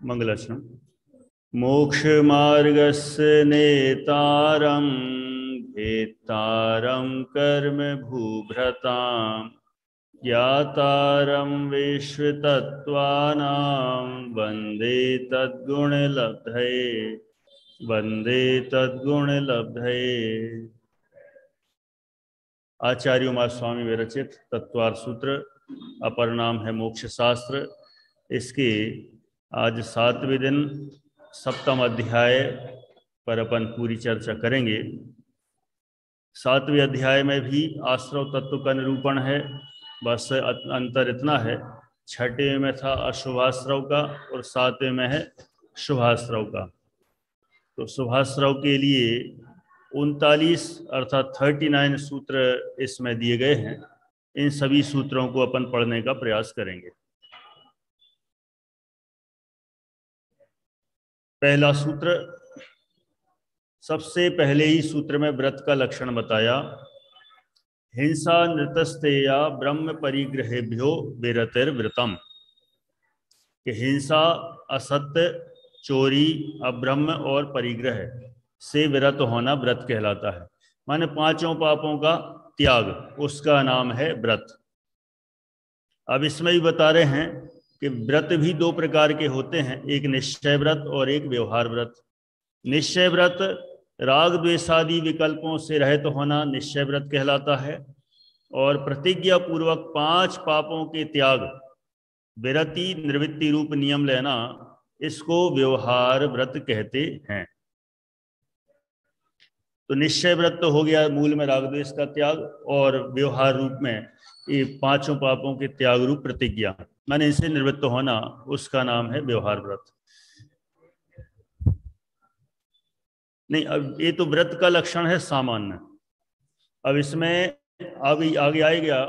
मंगलाचरण। मोक्षमार्गस्य नेतारं भेत्तारं कर्म भूभृतां ज्ञातारं विश्वतत्त्वानां वन्दे तद्गुणलब्धये। आचार्य उमा स्वामी विरचित तत्वार्थ सूत्र, अपर नाम है मोक्ष शास्त्र। इसके आज 7वें दिन 7वां अध्याय पर अपन पूरी चर्चा करेंगे। 7वें अध्याय में भी आश्रव तत्व का निरूपण है, बस अंतर इतना है, 6वें में था अशुभाश्रव का और 7वें में है शुभाश्रव का। तो शुभाश्रव के लिए 39 अर्थात 39 सूत्र इसमें दिए गए हैं। इन सभी सूत्रों को अपन पढ़ने का प्रयास करेंगे। पहला सूत्र, सबसे पहले ही सूत्र में व्रत का लक्षण बताया। हिंसा नृतस्तेया ब्रह्म परिग्रहेभ्यो विरतिर्व्रतम, कि हिंसा, असत्य, चोरी, अब्रह्म और परिग्रह से विरत होना व्रत कहलाता है। माने 5 पापों का त्याग, उसका नाम है व्रत। अब इसमें भी बता रहे हैं कि व्रत भी 2 प्रकार के होते हैं, एक निश्चय व्रत और एक व्यवहार व्रत। निश्चय व्रत राग द्वेषादि विकल्पों से रहित होना निश्चय व्रत कहलाता है, और प्रतिज्ञा पूर्वक 5 पापों के त्याग, विरति निवृत्ति रूप नियम लेना, इसको व्यवहार व्रत कहते हैं। तो निश्चय व्रत तो हो गया मूल में राग द्वेष का त्याग, और व्यवहार रूप में ये 5 पापों के त्याग रूप प्रतिज्ञा, माने इनसे निवृत्त होना, उसका नाम है व्यवहार व्रत। नहीं, अब ये तो व्रत का लक्षण है सामान्य। अब इसमें आगे आएगा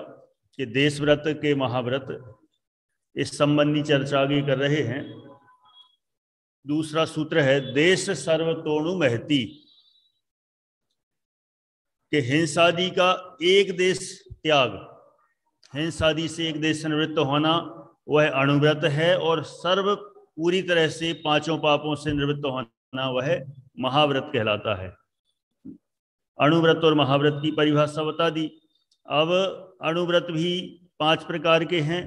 कि देश व्रत के महाव्रत, इस संबंधी चर्चा आगे कर रहे हैं। दूसरा सूत्र है देश सर्वतोणु महती, कि हिंसादि का एक देश त्याग, हिंसादि से एक देश से निवृत्त होना, वह अणुव्रत है, और सर्व पूरी तरह से 5 पापों से निवृत्त होना वह महाव्रत कहलाता है। अणुव्रत और महाव्रत की परिभाषा बता दी। अब अणुव्रत भी 5 प्रकार के हैं,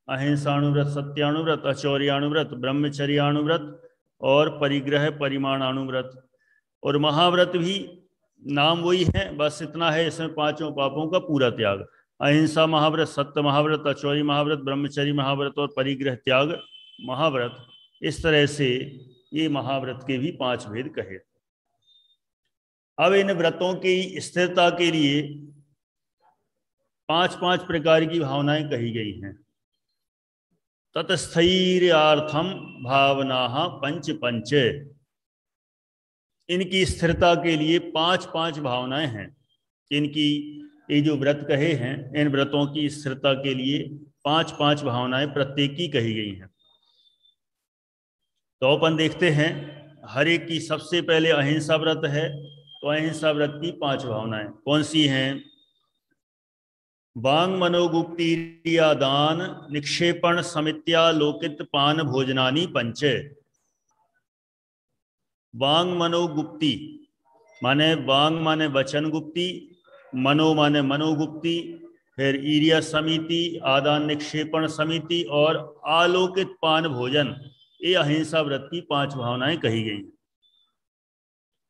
अहिंसाणुव्रत, सत्याणुव्रत, अचौर्याणुव्रत, ब्रह्मचर्याणुव्रत और परिग्रह परिमाणाणुव्रत। और महाव्रत भी नाम वही है, बस इतना है, इसमें 5 पापों का पूरा त्याग। अहिंसा महाव्रत, सत्य महाव्रत, अचौर्य महाव्रत, ब्रह्मचर्य महाव्रत और परिग्रह त्याग महाव्रत। इस तरह से ये महाव्रत के भी 5 भेद कहे। अब इन व्रतों की स्थिरता के लिए 5 प्रकार की भावनाएं कही गई हैं। ततस्थैर्यार्थम भावना पंच, इनकी स्थिरता के लिए 5 भावनाएं हैं। इनकी ये जो व्रत कहे हैं, इन व्रतों की स्थिरता के लिए 5 भावनाएं प्रत्येक की कही गई हैं। तो अपन देखते हैं, हर एक की सबसे पहले अहिंसा व्रत है, तो अहिंसा व्रत की 5 भावनाएं कौन सी हैं? वांग मनोगुप्तिरिया दान निक्षेपण समित्या लोकित पान भोजनानि पंच। वांग मनोगुप्ति माने वांग माने वचन गुप्ति, मनो माने मनोगुप्ति, फिर ईरिया समिति, आदान निक्षेपण समिति और आलोकित पान भोजन, ये अहिंसा व्रत की 5 भावनाएं कही गई।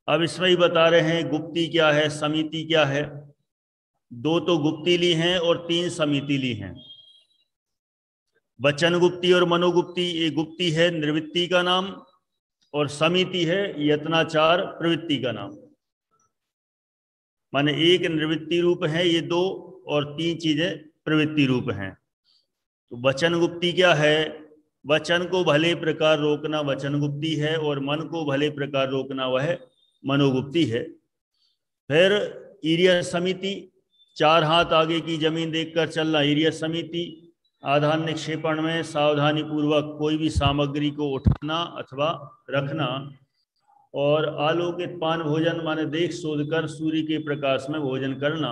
अब इसमें ही बता रहे हैं गुप्ति क्या है, समिति क्या है। 2 तो गुप्ति ली हैं और 3 समिति ली हैं। वचन गुप्ति और मनोगुप्ति, ये गुप्ति है निवृत्ति का नाम, और समिति है यत्नाचार प्रवृत्ति का नाम। माने एक निवृत्ति रूप है ये 2, और 3 चीजें प्रवृत्ति रूप हैं। तो वचन गुप्ति क्या है? वचन को भले प्रकार रोकना वचन गुप्ति है, और मन को भले प्रकार रोकना वह मनोगुप्ति है। फिर ईरिया समिति, 4 हाथ आगे की जमीन देखकर चलना ईरिया समिति। आधान निक्षेपण में सावधानी पूर्वक कोई भी सामग्री को उठाना अथवा रखना। और आलोकित पान भोजन माने देख शोध कर सूर्य के प्रकाश में भोजन करना,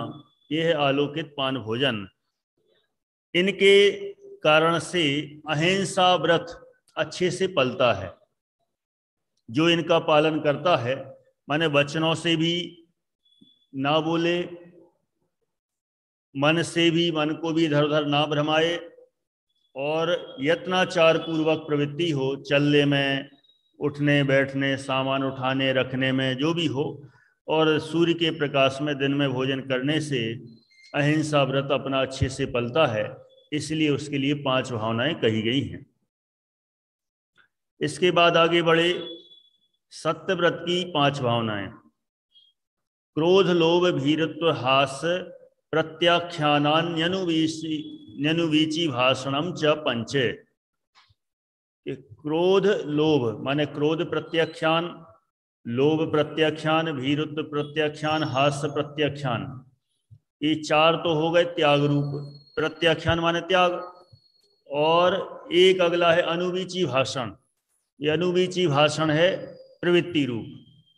यह है आलोकित पान भोजन। इनके कारण से अहिंसा व्रत अच्छे से पलता है। जो इनका पालन करता है, माने वचनों से भी ना बोले, मन से भी, मन को भी इधर उधर ना भ्रमाए, और यत्नाचार पूर्वक प्रवृत्ति हो, चलने में, उठने बैठने, सामान उठाने रखने में, जो भी हो, और सूर्य के प्रकाश में दिन में भोजन करने से अहिंसा व्रत अपना अच्छे से पलता है। इसलिए उसके लिए 5 भावनाएं कही गई हैं। इसके बाद आगे बढ़े, सत्य व्रत की 5 भावनाएं। क्रोध लोभ भीरत्व हास प्रत्याख्यानान्यनुवीची भाषणम च पंचे। क्रोध लोभ माने क्रोध प्रत्याख्यान, लोभ प्रत्याख्यान, भीरुत्व प्रत्याख्यान, हास्य प्रत्याख्यान, ये 4 तो हो गए त्याग रूप। प्रत्याख्यान माने त्याग। और एक अगला है अनुवीची भाषण। ये अनुवीची भाषण है प्रवृत्ति रूप,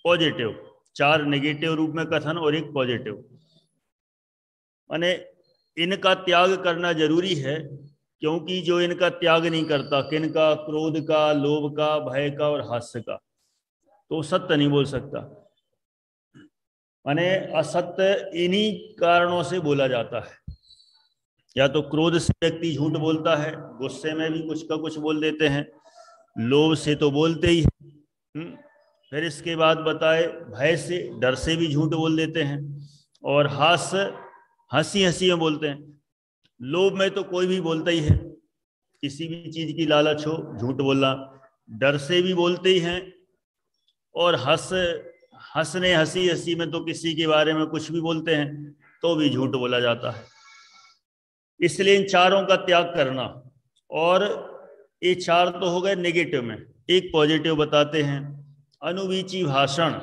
पॉजिटिव। 4 नेगेटिव रूप में कथन और एक पॉजिटिव। माने इनका त्याग करना जरूरी है, क्योंकि जो इनका त्याग नहीं करता, किनका, क्रोध का, लोभ का, भय का और हास्य का, तो सत्य नहीं बोल सकता। माने असत्य इन्हीं कारणों से बोला जाता है। या तो क्रोध से व्यक्ति झूठ बोलता है, गुस्से में भी कुछ का कुछ बोल देते हैं, लोभ से तो बोलते ही हैं। फिर इसके बाद बताए भय से, डर से भी झूठ बोल देते हैं, और हास्य, हंसी हंसी में बोलते हैं। लोभ में तो कोई भी बोलता ही है, किसी भी चीज की लालच हो, झूठ बोलना। डर से भी बोलते ही हैं, और हंसने हंसी हंसी में तो किसी के बारे में कुछ भी बोलते हैं, तो भी झूठ बोला जाता है। इसलिए इन 4 का त्याग करना। और ये 4 तो हो गए नेगेटिव में, एक पॉजिटिव बताते हैं। अनुवीची भाषण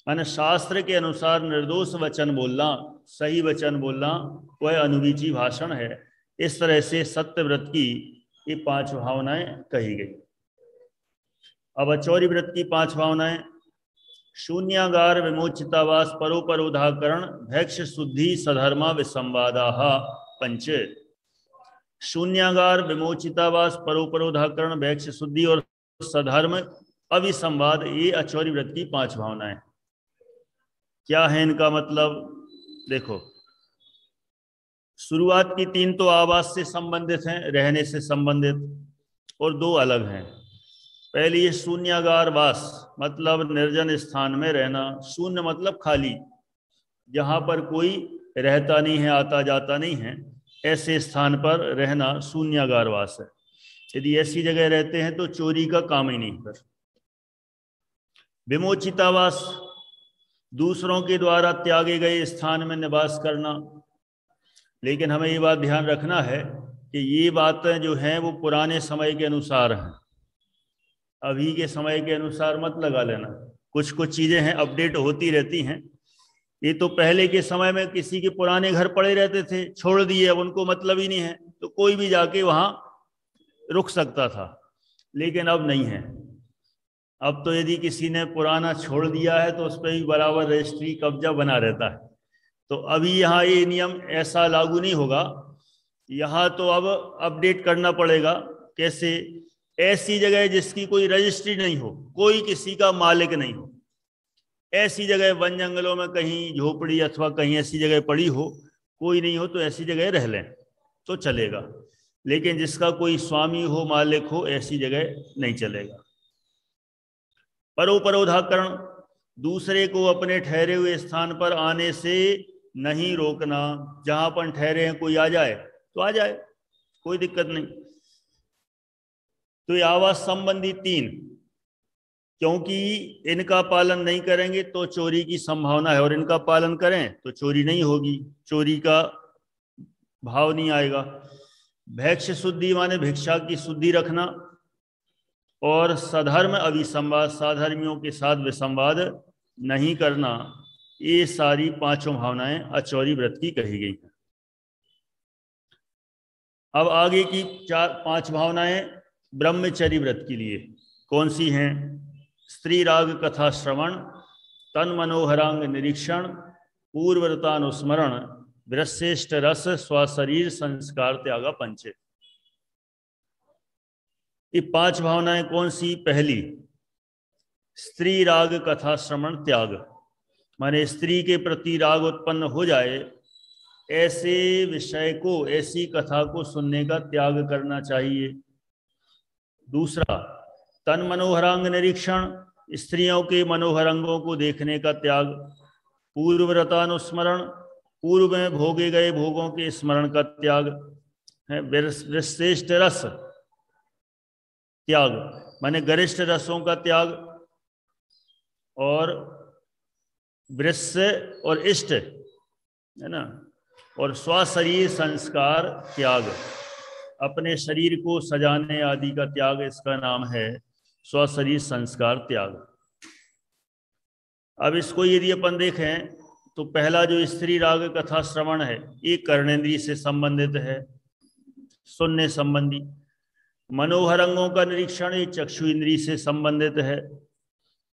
माने शास्त्र के अनुसार निर्दोष वचन बोलना, सही वचन बोलना, वह अनुवीची भाषण है। इस तरह से सत्य व्रत की ये 5 भावनाएं कही गई। अब अचौरी व्रत की 5 भावनाएं। शून्यागार विमोचितावास परोपरोधाकरण भैक्ष शुद्धि सधर्मा विसंवादा पंच। शून्यागार विमोचितावास परोपरोधाकरण भैक्ष शुद्धि और सधर्म अविसंवाद, ये अचौरी व्रत की 5 भावनाएं। क्या है इनका मतलब? देखो, शुरुआत की 3 तो आवास से संबंधित हैं, रहने से संबंधित, और 2 अलग हैं। पहली ये शून्यागार वास, मतलब निर्जन स्थान में रहना। शून्य मतलब खाली, जहां पर कोई रहता नहीं है, आता जाता नहीं है, ऐसे स्थान पर रहना शून्यागार वास है। यदि ऐसी जगह रहते हैं तो चोरी का काम ही नहीं कर। विमोचितावास, दूसरों के द्वारा त्यागे गए स्थान में निवास करना। लेकिन हमें ये बात ध्यान रखना है कि ये बातें जो हैं वो पुराने समय के अनुसार हैं, अभी के समय के अनुसार मत लगा लेना। कुछ कुछ चीजें हैं अपडेट होती रहती हैं। ये तो पहले के समय में किसी के पुराने घर पड़े रहते थे, छोड़ दिए, अब उनको मतलब ही नहीं है, तो कोई भी जाके वहां रुक सकता था। लेकिन अब नहीं है। अब तो यदि किसी ने पुराना छोड़ दिया है तो उस पर भी बराबर रजिस्ट्री कब्जा बना रहता है। तो अभी यहाँ ये नियम ऐसा लागू नहीं होगा। यहाँ तो अब अपडेट करना पड़ेगा। कैसे? ऐसी जगह जिसकी कोई रजिस्ट्री नहीं हो, कोई किसी का मालिक नहीं हो, ऐसी जगह वन जंगलों में कहीं झोपड़ी अथवा कहीं ऐसी जगह पड़ी हो, कोई नहीं हो, तो ऐसी जगह रह लें तो चलेगा। लेकिन जिसका कोई स्वामी हो, मालिक हो, ऐसी जगह नहीं चलेगा। परोपरोधाकरण, दूसरे को अपने ठहरे हुए स्थान पर आने से नहीं रोकना। जहां पर ठहरे हैं कोई आ जाए तो आ जाए, कोई दिक्कत नहीं। तो ये आवास संबंधी 3, क्योंकि इनका पालन नहीं करेंगे तो चोरी की संभावना है, और इनका पालन करें तो चोरी नहीं होगी, चोरी का भाव नहीं आएगा। भैक्ष शुद्धि माने भिक्षा की शुद्धि रखना, और सधर्म अविसंवाद, साधर्मियों के साथ विसंवाद नहीं करना। ये सारी 5 भावनाएं अचौरी व्रत की कही गई हैं। अब आगे की 5 भावनाएं ब्रह्मचर्य व्रत के लिए कौन सी हैं? स्त्री राग कथा श्रवण, तन मनोहरांग निरीक्षण, पूर्वव्रतानुस्मरण, विरश्रेष्ठ रस, स्वशरीर संस्कार त्यागा पंचे। ये 5 भावनाएं कौन सी? पहली, स्त्री राग कथा श्रवण त्याग, माने स्त्री के प्रति राग उत्पन्न हो जाए ऐसे विषय को, ऐसी कथा को सुनने का त्याग करना चाहिए। दूसरा, तन मनोहरांग निरीक्षण, स्त्रियों के मनोहर अंगों को देखने का त्याग। पूर्वव्रतानुस्मरण, पूर्व में भोगे गए भोगों के स्मरण का त्याग है। विशिष्ट रस त्याग, माने गरिष्ठ रसों का त्याग। और वृष्य और इष्ट है ना, और स्वशरीर संस्कार त्याग, अपने शरीर को सजाने आदि का त्याग, इसका नाम है स्वशरीर संस्कार त्याग। अब इसको यदि अपन देखें तो पहला जो स्त्री राग कथा श्रवण है, ये कर्णेंद्रिय से संबंधित है, सुनने संबंधी। मनोहर अंगों का निरीक्षण, ये चक्षु इंद्रिय से संबंधित है।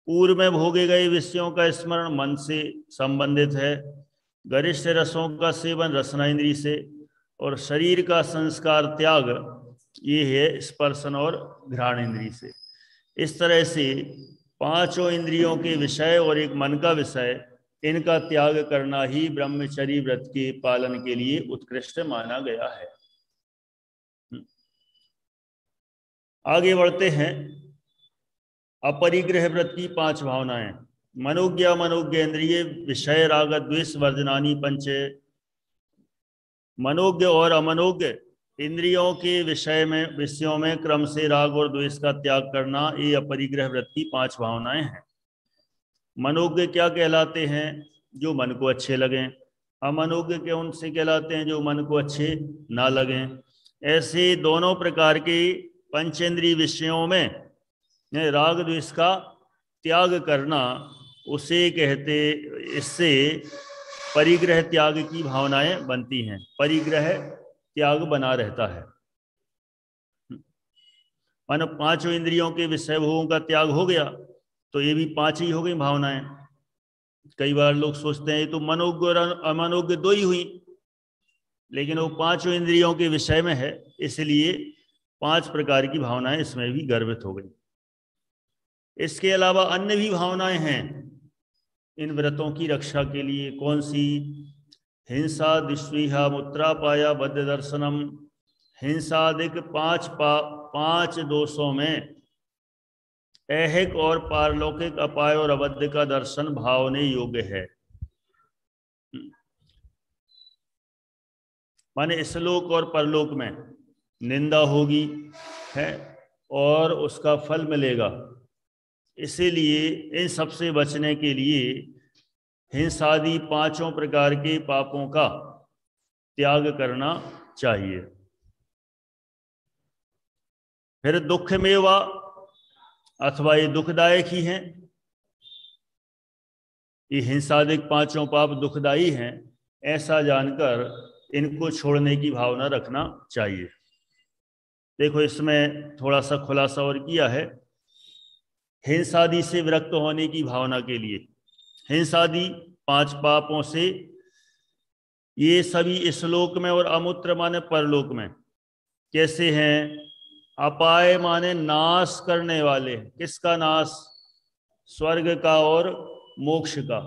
पूर्व में भोगे गए विषयों का स्मरण मन से संबंधित है। गरिष्ठ रसों का सेवन रसना इंद्रिय से। और शरीर का संस्कार त्याग ये है स्पर्शन और घ्राण इंद्रिय से। इस तरह से 5 इंद्रियों के विषय और एक मन का विषय, इनका त्याग करना ही ब्रह्मचर्य व्रत के पालन के लिए उत्कृष्ट माना गया है। आगे बढ़ते हैं। अपरिग्रह व्रत की 5 भावनाएं। मनोज्ञ मनोज्ञेन्द्रिय विषय राग द्वेष वर्जनानी पंच। मनोज्ञ और अमनोज्ञ इंद्रियों के विषयों में क्रम से राग और द्वेष का त्याग करना, ये अपरिग्रह व्रत की 5 भावनाएं हैं। मनोज्ञ क्या कहलाते हैं? जो मन को अच्छे लगें। अमनोज्ञ के उनसे कहलाते हैं जो मन को अच्छे ना लगें। ऐसे दोनों प्रकार के पंचेंद्रिय विषयों में राग द्वेष का त्याग करना, उसे कहते, इससे परिग्रह त्याग की भावनाएं बनती हैं। परिग्रह त्याग बना रहता है। मानो 5 इंद्रियों के विषय भोगों का त्याग हो गया तो ये भी 5 ही हो गई भावनाएं। कई बार लोग सोचते हैं तो मनोज्ञ और अमनोज्ञ 2 ही हुई, लेकिन वो 5 इंद्रियों के विषय में है, इसलिए 5 प्रकार की भावनाएं इसमें भी गर्भित हो गई। इसके अलावा अन्य भी भावनाएं हैं इन व्रतों की रक्षा के लिए। कौन सी? हिंसा दिश्वीहा मूत्रापाया बद्ध दर्शनम। हिंसादिक 5 दोषों में ऐहिक और पारलौकिक अपाय और अबद्ध का दर्शन भावने योग्य है। माने इसलोक और परलोक में निंदा होगी है और उसका फल मिलेगा, इसीलिए इन सबसे बचने के लिए हिंसादि 5 प्रकार के पापों का त्याग करना चाहिए। फिर दुख में वा, अथवा ये दुखदायक ही हैं, ये हिंसादिक 5 पाप दुखदायी हैं, ऐसा जानकर इनको छोड़ने की भावना रखना चाहिए। देखो इसमें थोड़ा सा खुलासा और किया है। हिंसादि से विरक्त होने की भावना के लिए, हिंसादि 5 पापों से, ये सभी इस लोक में और अमूत्र माने परलोक में कैसे हैं? अपाय माने नाश करने वाले। किसका नाश? स्वर्ग का और मोक्ष का।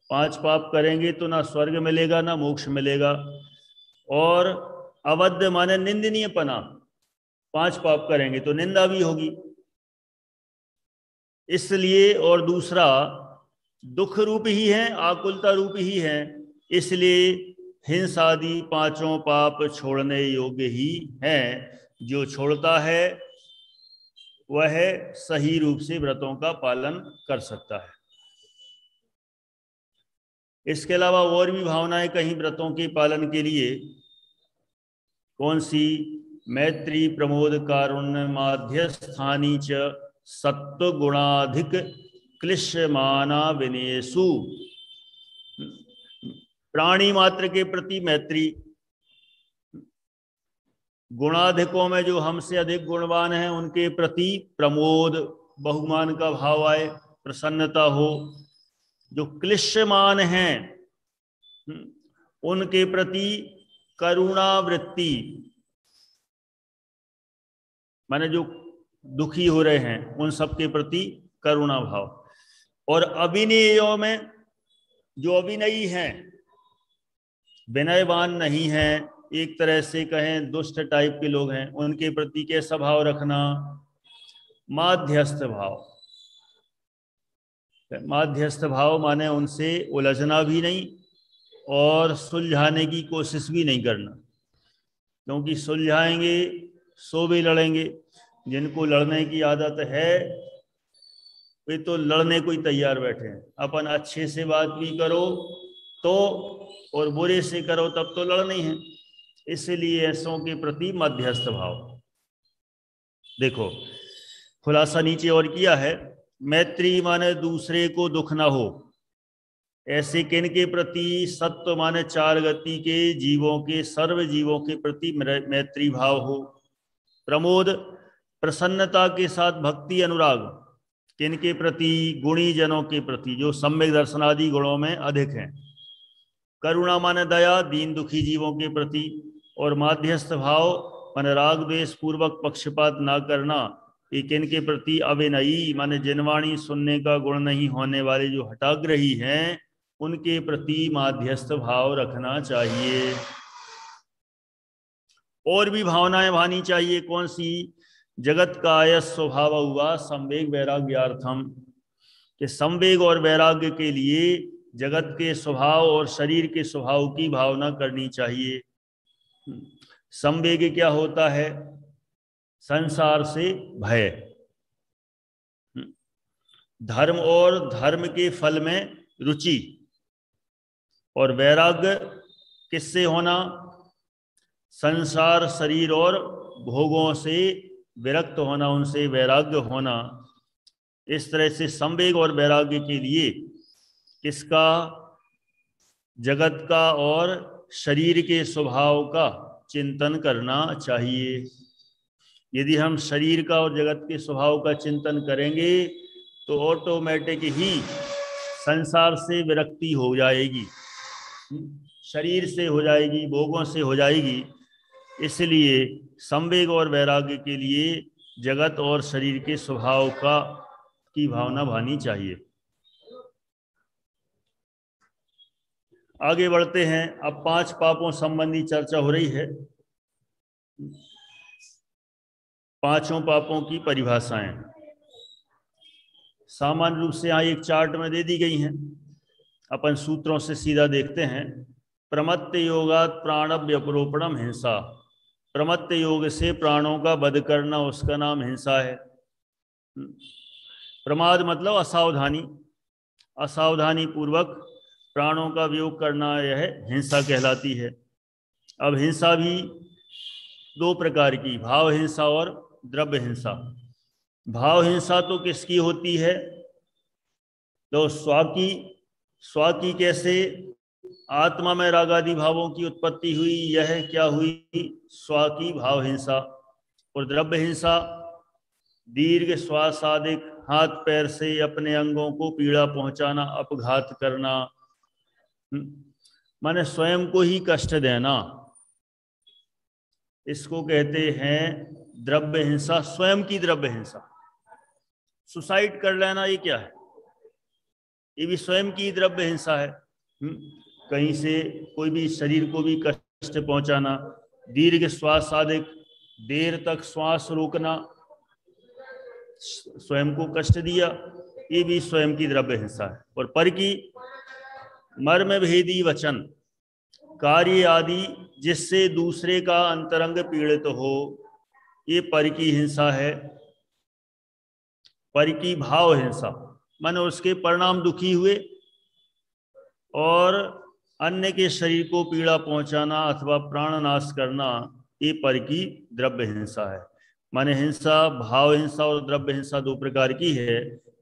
5 पाप करेंगे तो ना स्वर्ग मिलेगा ना मोक्ष मिलेगा। और अबद्ध माने निंदनीय पना, 5 पाप करेंगे तो निंदा भी होगी, इसलिए। और दूसरा दुख रूप ही है, आकुलता रूप ही है, इसलिए हिंसादि 5 पाप छोड़ने योग्य ही हैं। जो छोड़ता है वह सही रूप से व्रतों का पालन कर सकता है। इसके अलावा और भी भावनाएं कहीं व्रतों के पालन के लिए। कौन सी? मैत्री प्रमोद कारुण्य माध्यस्थानी च सत्व गुणाधिक क्लिश्यमाना विनेसु। प्राणी मात्र के प्रति मैत्री, गुणाधिकों में जो हमसे अधिक गुणवान हैं उनके प्रति प्रमोद, बहुमान का भाव आए, प्रसन्नता हो। जो क्लिश्यमान हैं उनके प्रति करुणा वृत्ति, माने जो दुखी हो रहे हैं उन सबके प्रति करुणा भाव। और अभिनयों में जो अभिनयी हैं, विनयवान नहीं है, एक तरह से कहें दुष्ट टाइप के लोग हैं, उनके प्रति कैसा भाव रखना? माध्यस्थ भाव। माध्यस्थ भाव माने उनसे उलझना भी नहीं और सुलझाने की कोशिश भी नहीं करना, क्योंकि सुलझाएंगे सो भी लड़ेंगे। जिनको लड़ने की आदत है वे तो लड़ने को ही तैयार बैठे हैं। अपन अच्छे से बात भी करो तो और बुरे से करो तब तो लड़ना ही है। इसलिए ऐसों के प्रति मध्यस्थ भाव। देखो खुलासा नीचे और किया है, मैत्री माने दूसरे को दुख ना हो। ऐसे किन के प्रति? सत्व माने चार गति के जीवों के, सर्व जीवों के प्रति मैत्री भाव हो। प्रमोद प्रसन्नता के साथ भक्ति अनुराग, किन के प्रति? गुणी जनों के प्रति, जो सम्यक दर्शनादि गुणों में अधिक हैं। करुणा माने दया, दीन दुखी जीवों के प्रति। और माध्यस्थ भाव माने राग द्वेष पूर्वक पक्षपात ना करना, ये किन के प्रति? अविनयी माने जिनवाणी सुनने का गुण नहीं होने वाले जो हठाग्रही हैं उनके प्रति माध्यस्थ भाव रखना चाहिए। और भी भावनाएं भानी चाहिए। कौन सी? जगत का आयस स्वभाव हुआ संवेग वैराग्यार्थम, कि संवेग और वैराग्य के लिए जगत के स्वभाव और शरीर के स्वभाव की भावना करनी चाहिए। संवेग क्या होता है? संसार से भय। धर्म और धर्म के फल में रुचि। और वैराग्य किससे होना? संसार शरीर और भोगों से विरक्त होना, उनसे वैराग्य होना। इस तरह से संवेग और वैराग्य के लिए किसका? जगत का और शरीर के स्वभाव का चिंतन करना चाहिए। यदि हम शरीर का और जगत के स्वभाव का चिंतन करेंगे तो ऑटोमेटिक ही संसार से विरक्ति हो जाएगी, शरीर से हो जाएगी, भोगों से हो जाएगी। इसलिए संवेग और वैराग्य के लिए जगत और शरीर के स्वभाव की भावना भानी चाहिए। आगे बढ़ते हैं। अब 5 पापों संबंधी चर्चा हो रही है। 5 पापों की परिभाषाएं सामान्य रूप से यहाँ एक चार्ट में दे दी गई हैं। अपन सूत्रों से सीधा देखते हैं। प्रमत्त योगात प्राणव्यपरोपणम हिंसा। प्रमत्त योग से प्राणों का वध करना, उसका नाम हिंसा है। प्रमाद मतलब असावधानी, असावधानी पूर्वक प्राणों का वियोग करना, यह हिंसा कहलाती है। अब हिंसा भी 2 प्रकार की, भाव हिंसा और द्रव्य हिंसा। भाव हिंसा तो किसकी होती है? तो स्व की कैसे? आत्मा में रागादि भावों की उत्पत्ति हुई, यह क्या हुई? स्व की भाव हिंसा। और द्रव्य हिंसा दीर्घ श्वास आदिक, हाथ पैर से अपने अंगों को पीड़ा पहुंचाना, अपघात करना, माने स्वयं को ही कष्ट देना, इसको कहते हैं द्रव्य हिंसा। स्वयं की द्रव्य हिंसा, सुसाइड कर लेना, ये क्या है? ये भी स्वयं की द्रव्य हिंसा है। कहीं से कोई भी शरीर को भी कष्ट पहुंचाना, दीर्घ श्वास आदिक, देर तक श्वास रोकना, स्वयं को कष्ट दिया, ये भी स्वयं की द्रव्य हिंसा है। और पर की मर्म भेदी वचन, कार्य आदि जिससे दूसरे का अंतरंग पीड़ित हो, ये पर की हिंसा है। पर की भाव हिंसा माने उसके परिणाम दुखी हुए और अन्य के शरीर को पीड़ा पहुंचाना अथवा प्राणनाश करना, ये पर की द्रव्य हिंसा है। माने हिंसा भाव हिंसा और द्रव्य हिंसा 2 प्रकार की है।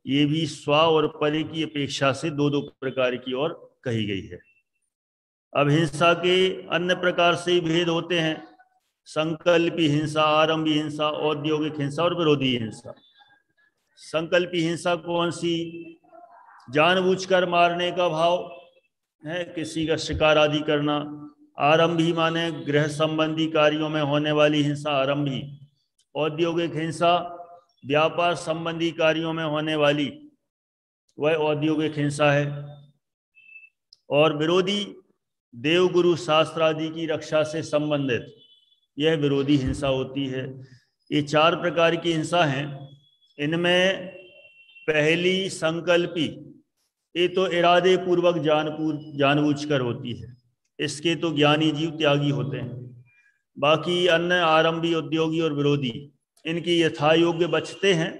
ये भी स्व और पर की अपेक्षा से 2 प्रकार की और कही गई है। अब हिंसा के अन्य प्रकार से भेद होते हैं। संकल्पी हिंसा, आरंभी हिंसा, औद्योगिक हिंसा और विरोधी हिंसा। संकल्पी हिंसा कौन सी? जानबूझकर मारने का भाव है, किसी का शिकार आदि करना। आरंभी माने गृह संबंधी कार्यों में होने वाली हिंसा आरंभी। औद्योगिक हिंसा व्यापार संबंधी कार्यों में होने वाली वह औद्योगिक हिंसा है। और विरोधी देवगुरु शास्त्र आदि की रक्षा से संबंधित यह विरोधी हिंसा होती है। ये 4 प्रकार की हिंसा हैं। इनमें पहली संकल्पी, ये तो इरादे पूर्वक जानबूझकर होती है, इसके तो ज्ञानी जीव त्यागी होते हैं। बाकी अन्य आरंभी, उद्योगी और विरोधी, इनकी यथा योग्य बचते हैं।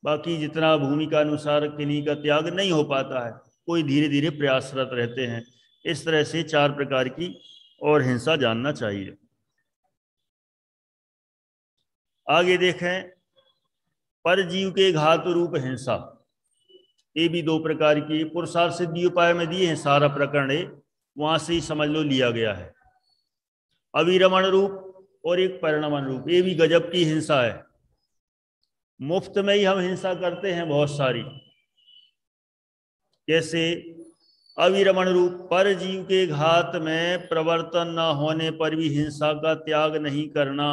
बाकी जितना भूमिका अनुसार किन्हीं का त्याग नहीं हो पाता है, कोई धीरे धीरे प्रयासरत रहते हैं। इस तरह से 4 प्रकार की और हिंसा जानना चाहिए। आगे देखें, परजीव के घात रूप हिंसा, ये भी 2 प्रकार की। पुरुषार्थ सिद्धि उपाय में दिए हैं, सारा प्रकरण है, वहां से ही समझ लो लिया गया है। अविरमण रूप और एक परिणमन रूप, ये भी गजब की हिंसा है। मुफ्त में ही हम हिंसा करते हैं बहुत सारी। कैसे? अविरमण रूप, पर जीव के घात में प्रवर्तन न होने पर भी हिंसा का त्याग नहीं करना।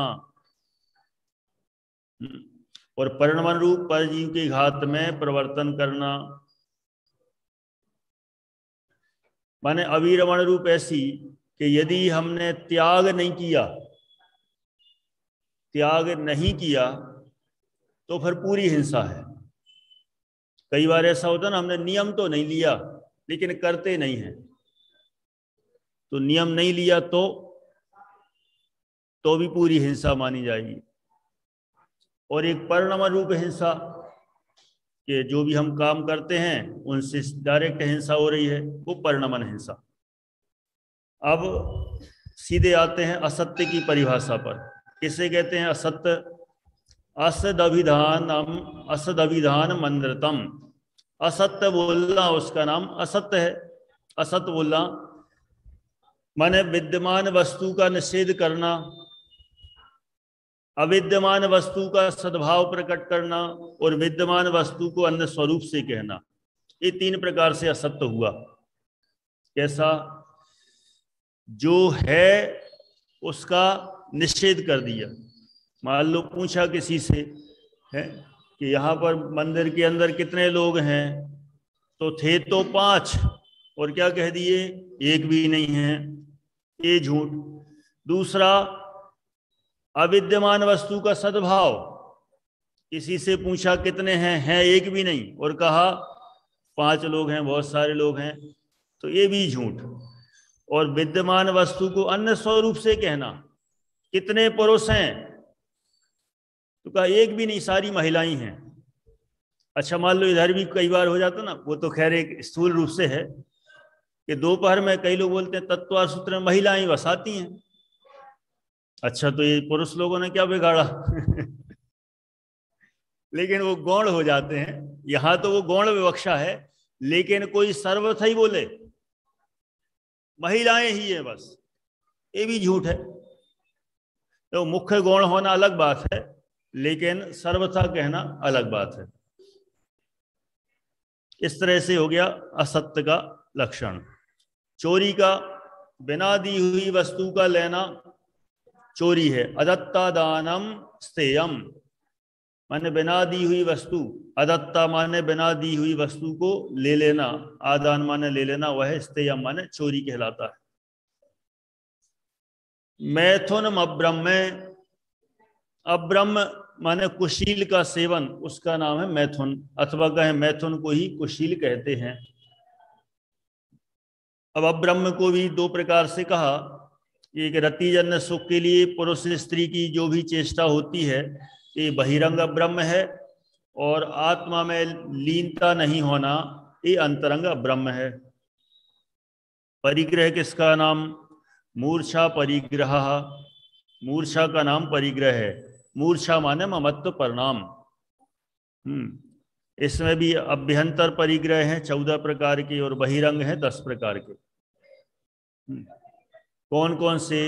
और परिणमन रूप, पर जीव के घात में प्रवर्तन करना। माने अविरमण रूप ऐसी कि यदि हमने त्याग नहीं किया तो फिर पूरी हिंसा है। कई बार ऐसा होता है ना, हमने नियम तो नहीं लिया लेकिन करते नहीं हैं, तो नियम नहीं लिया तो भी पूरी हिंसा मानी जाएगी। और एक परिणमन रूप हिंसा, कि जो भी हम काम करते हैं उनसे डायरेक्ट हिंसा हो रही है, वो परिणमन हिंसा। अब सीधे आते हैं असत्य की परिभाषा पर। किसे कहते हैं असत्य? असदभिधान मंद्रतम, असत्य बोलना उसका नाम असत्य है। असत्य बोलना माने विद्यमान वस्तु का निषेध करना, अविद्यमान वस्तु का सद्भाव प्रकट करना और विद्यमान वस्तु को अन्य स्वरूप से कहना। ये 3 प्रकार से असत्य हुआ। कैसा? जो है उसका निषेध कर दिया। मान लो पूछा किसी से है कि यहाँ पर मंदिर के अंदर कितने लोग हैं, तो थे तो 5, और क्या कह दिए? 1 भी नहीं है, ये झूठ। दूसरा, अविद्यमान वस्तु का सद्भाव, किसी से पूछा कितने हैं 1 भी नहीं, और कहा 5 लोग हैं, बहुत सारे लोग हैं, तो ये भी झूठ। और विद्यमान वस्तु को अन्य स्वरूप से कहना, कितने पुरुष हैं, तो कहा 1 भी नहीं, सारी महिलाएं हैं। अच्छा, मान लो इधर भी कई बार हो जाता ना, वो तो खैर एक स्थूल रूप से है कि दोपहर में कई लोग बोलते हैं तत्व सूत्र में महिलाएं बस आती हैं। अच्छा, तो ये पुरुष लोगों ने क्या बिगाड़ा? लेकिन वो गौण हो जाते हैं। यहां तो वो गौण विवक्षा है, लेकिन कोई सर्वथा ही बोले महिलाएं ही है बस, ये भी झूठ है। तो मुख्य गौण होना अलग बात है, लेकिन सर्वथा कहना अलग बात है। इस तरह से हो गया असत्य का लक्षण। चोरी का, बिना दी हुई वस्तु का लेना चोरी है। अदत्ता दानम स्थेयम, माने बिना दी हुई वस्तु, अदत्ता माने बिना दी हुई वस्तु को ले लेना, आदान माने ले लेना, वह स्थेयम माने चोरी कहलाता है। मैथुन अब्रह्म, अब्रह्म माने कुशील का सेवन, उसका नाम है मैथुन, अथवा कहें मैथुन को ही कुशील कहते हैं। अब अब्रह्म को भी 2 प्रकार से कहा। एक रतिजन्य सुख के लिए पुरुष स्त्री की जो भी चेष्टा होती है, ये बहिरंग ब्रह्म है। और आत्मा में लीनता नहीं होना, ये अंतरंग ब्रह्म है। परिग्रह किसका नाम? मूर्छा परिग्रह, मूर्छा का नाम परिग्रह है। मूर्छा माने ममत्व परिणाम। इसमें भी अभ्यंतर परिग्रह हैं 14 प्रकार के, और बहिरंग हैं 10 प्रकार के। कौन कौन से?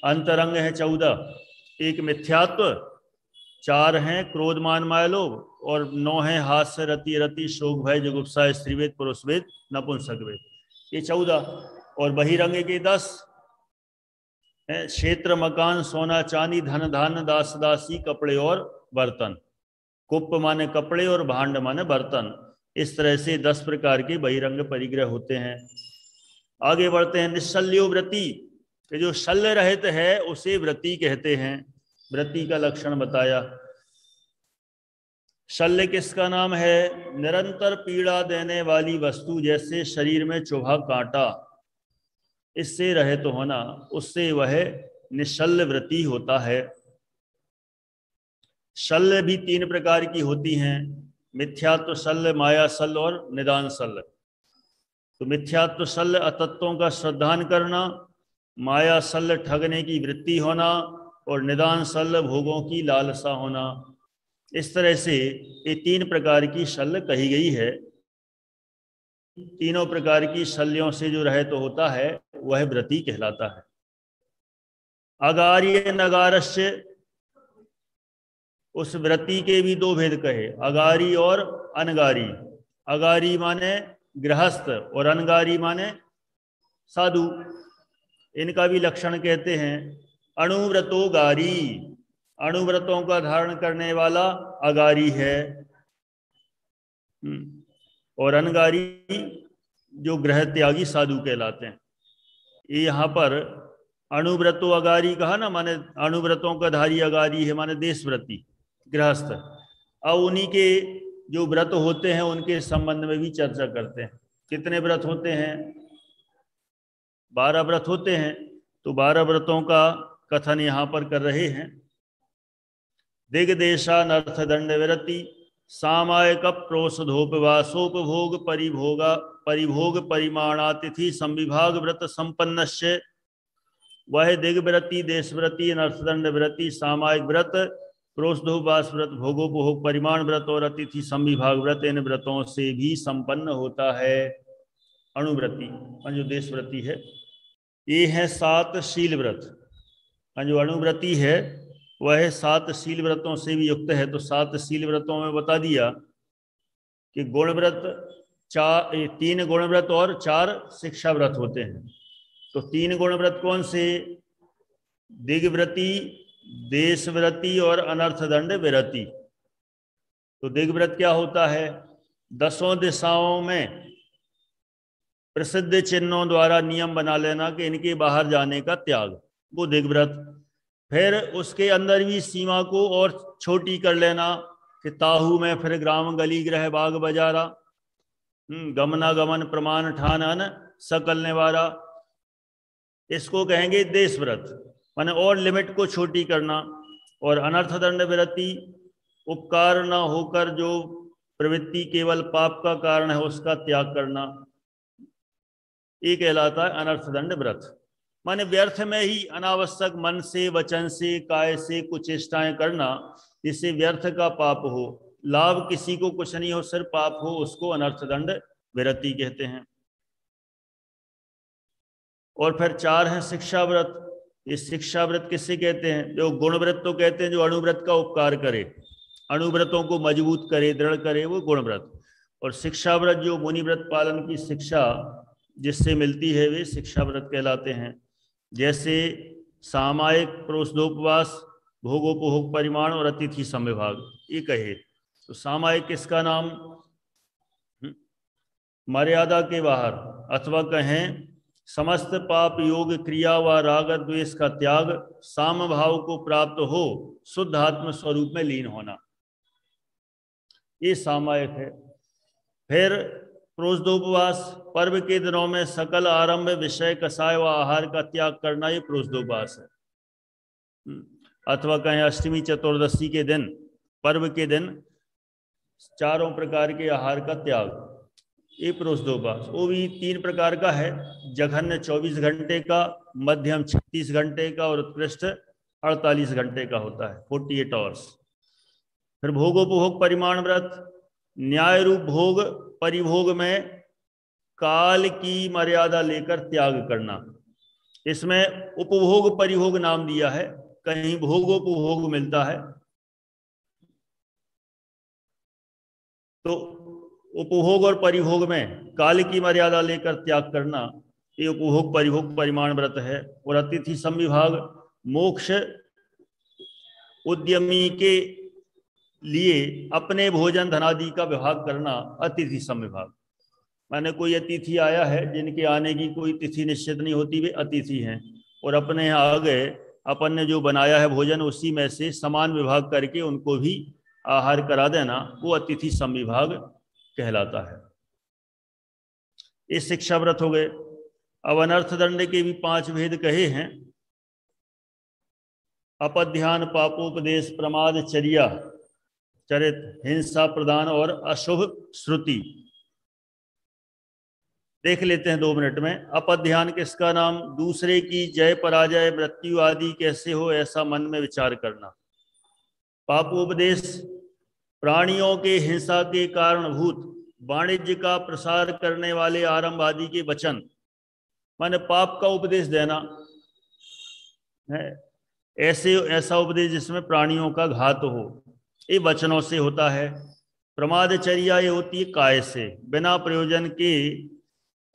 अंतरंग है 14। एक मिथ्यात्व, 4 हैं क्रोध मान माया लोभ, और 9 हैं हास्य रति रति शोक भय जुगुप्सा स्त्रीवेद पुरुषवेद नपुंसक वेद, ये 14। और बहिरंग के 10 है, क्षेत्र मकान सोना चांदी धन धान्य दास दासी कपड़े और बर्तन। कुप माने कपड़े और भांड माने बर्तन। इस तरह से 10 प्रकार के बहिरंग परिग्रह होते हैं। आगे बढ़ते हैं। निश्शल्यो व्रती, जो शल्य रहित है उसे व्रती कहते हैं। व्रती का लक्षण बताया। शल्य किसका नाम है? निरंतर पीड़ा देने वाली वस्तु, जैसे शरीर में चुभा कांटा, इससे रहित होना, उससे वह निश्शल्य व्रती होता है। शल्य भी 3 प्रकार की होती हैं, मिथ्यात्व शल्य, माया शल्य और निदान शल्य। तो मिथ्यात्व शल्य अतत्वों का श्रद्धान करना, माया शल्य ठगने की वृत्ति होना, और निदान शल्य भोगों की लालसा होना। इस तरह से ये 3 प्रकार की शल्य कही गई है। तीनों प्रकार की शल्यों से जो रहित होता है वह व्रती कहलाता है। अगार्य नगारस्य, उस व्रती के भी 2 भेद कहे, अगारी और अनगारी। अगारी माने गृहस्थ और अनगारी माने साधु। इनका भी लक्षण कहते हैं। अणुव्रतो गारी, अणुव्रतों का धारण करने वाला अगारी है। और अनगारी जो गृह त्यागी साधु कहलाते हैं। ये यहाँ पर अणुव्रतो अगारी कहा ना, माने अणुव्रतों का धारी अगारी है, माने देशव्रती गृहस्थ। अब उन्हीं के जो व्रत होते हैं उनके संबंध में भी चर्चा करते हैं। कितने व्रत होते हैं? 12 व्रत होते हैं। तो 12 व्रतों का कथन यहाँ पर कर रहे हैं। दिग्देशानर्थ दंड विरति, सामायिक प्रोषधोपवासोपभोग परिभोग परिमाणातिथि संविभाग व्रत संपन्नस्य, वह दिग्व्रती, देशव्रती, अनर्थदंड व्रती, सामायिक व्रत, प्रोषधोपवास व्रत, भोगोपभोग परिमाण व्रत और अतिथि संविभाग व्रत, इन व्रतों से भी संपन्न होता है अणुव्रती। जो देशव्रती है, ये है 7 शील व्रत। जो अणुव्रती है वह 7 शील व्रतों से भी युक्त है। तो 7 शील व्रतों में बता दिया कि गुणव्रत 3 गुणव्रत और 4 शिक्षा व्रत होते हैं। तो 3 गुणव्रत कौन से? दिग्व्रती, देशव्रती और अनर्थदंड विरति। तो दिग्व्रत क्या होता है? 10 दिशाओं में प्रसिद्ध चिन्हों द्वारा नियम बना लेना कि इनके बाहर जाने का त्याग, वो दिग्व्रत। फिर उसके अंदर भी सीमा को और छोटी कर लेना कि ताहू में फिर ग्राम गली गृह बाग बजारा, गमनागमन प्रमाण ठानन सकल निवारा, इसको कहेंगे देशव्रत, माने और लिमिट को छोटी करना। और अनर्थदंड विरति, उपकार न होकर जो प्रवृत्ति केवल पाप का कारण है उसका त्याग करना, ये कहलाता है अनर्थदंड व्रत। माने व्यर्थ में ही अनावश्यक मन से, वचन से, काय से कुछ चेष्टाएं करना जिससे व्यर्थ का पाप हो, लाभ किसी को कुछ नहीं हो, सिर्फ पाप हो, उसको अनर्थदंड विरति कहते हैं। और फिर 4 है शिक्षा व्रत। ये शिक्षा व्रत किससे कहते हैं? जो गुणव्रत तो कहते हैं जो अणुव्रत का उपकार करे, अणुव्रतों को मजबूत करे, दृढ़ करे, वो गुणव्रत। और शिक्षा व्रत जो मुनिव्रत पालन की शिक्षा जिससे मिलती है वे शिक्षा व्रत कहलाते हैं। जैसे सामायिक प्रोषधोपवास, भोगोपभोग परिमाण और अतिथि संविभाग, ये कहे। तो सामायिक किसका नाम? मर्यादा के बाहर, अथवा कहें समस्त पाप योग क्रिया व राग द्वेष का त्याग, साम भाव को प्राप्त हो, शुद्ध आत्म स्वरूप में लीन होना, ये सामायिक है। फिर प्रोषधोपवास, पर्व के दिनों में सकल आरंभ विषय कषाय व आहार का त्याग करना, ये प्रोषधोपवास है। अथवा कहें अष्टमी चतुर्दशी के दिन, पर्व के दिन 4 प्रकार के आहार का त्याग, ये प्रोषधोपवास। वो भी 3 प्रकार का है, जघन्य 24 घंटे का, मध्यम 36 घंटे का और उत्कृष्ट 48 घंटे का होता है, 48 आवर्स। फिर भोगोपभोग परिमाण व्रत, न्याय रूप भोग परिभोग में काल की मर्यादा लेकर त्याग करना। इसमें उपभोग परिभोग नाम दिया है, कहीं भोगोपभोग मिलता है। तो उपभोग और परिभोग में काल की मर्यादा लेकर त्याग करना, ये उपभोग परिभोग परिमाण व्रत है। और अतिथि संविभाग, मोक्ष उद्यमी के लिए अपने भोजन धनादि का विभाग करना अतिथि समविभाग। माने कोई अतिथि आया है जिनके आने की कोई तिथि निश्चित नहीं होती, वे अतिथि हैं और अपने यहाँ आ गए, अपन ने जो बनाया है भोजन उसी में से समान विभाग करके उनको भी आहार करा देना, वो अतिथि समविभाग कहलाता है। ये शिक्षा व्रत हो गए। अब अनर्थ दंड के भी 5 भेद कहे हैं। अपध्यान, पापोपदेश, प्रमाद, चर्या, चरित, हिंसा प्रदान और अशुभ श्रुति। देख लेते हैं 2 मिनट में। अपध्यान किसका नाम? दूसरे की जय पराजय मृत्यु आदि कैसे हो ऐसा मन में विचार करना। पापोपदेश, प्राणियों के हिंसा के कारणभूत वाणिज्य का प्रसार करने वाले आरंभ आदि के वचन, माने पाप का उपदेश देना है, ऐसा उपदेश जिसमें प्राणियों का घात हो, ये वचनों से होता है। प्रमादचर्या ये होती है काय से, बिना प्रयोजन के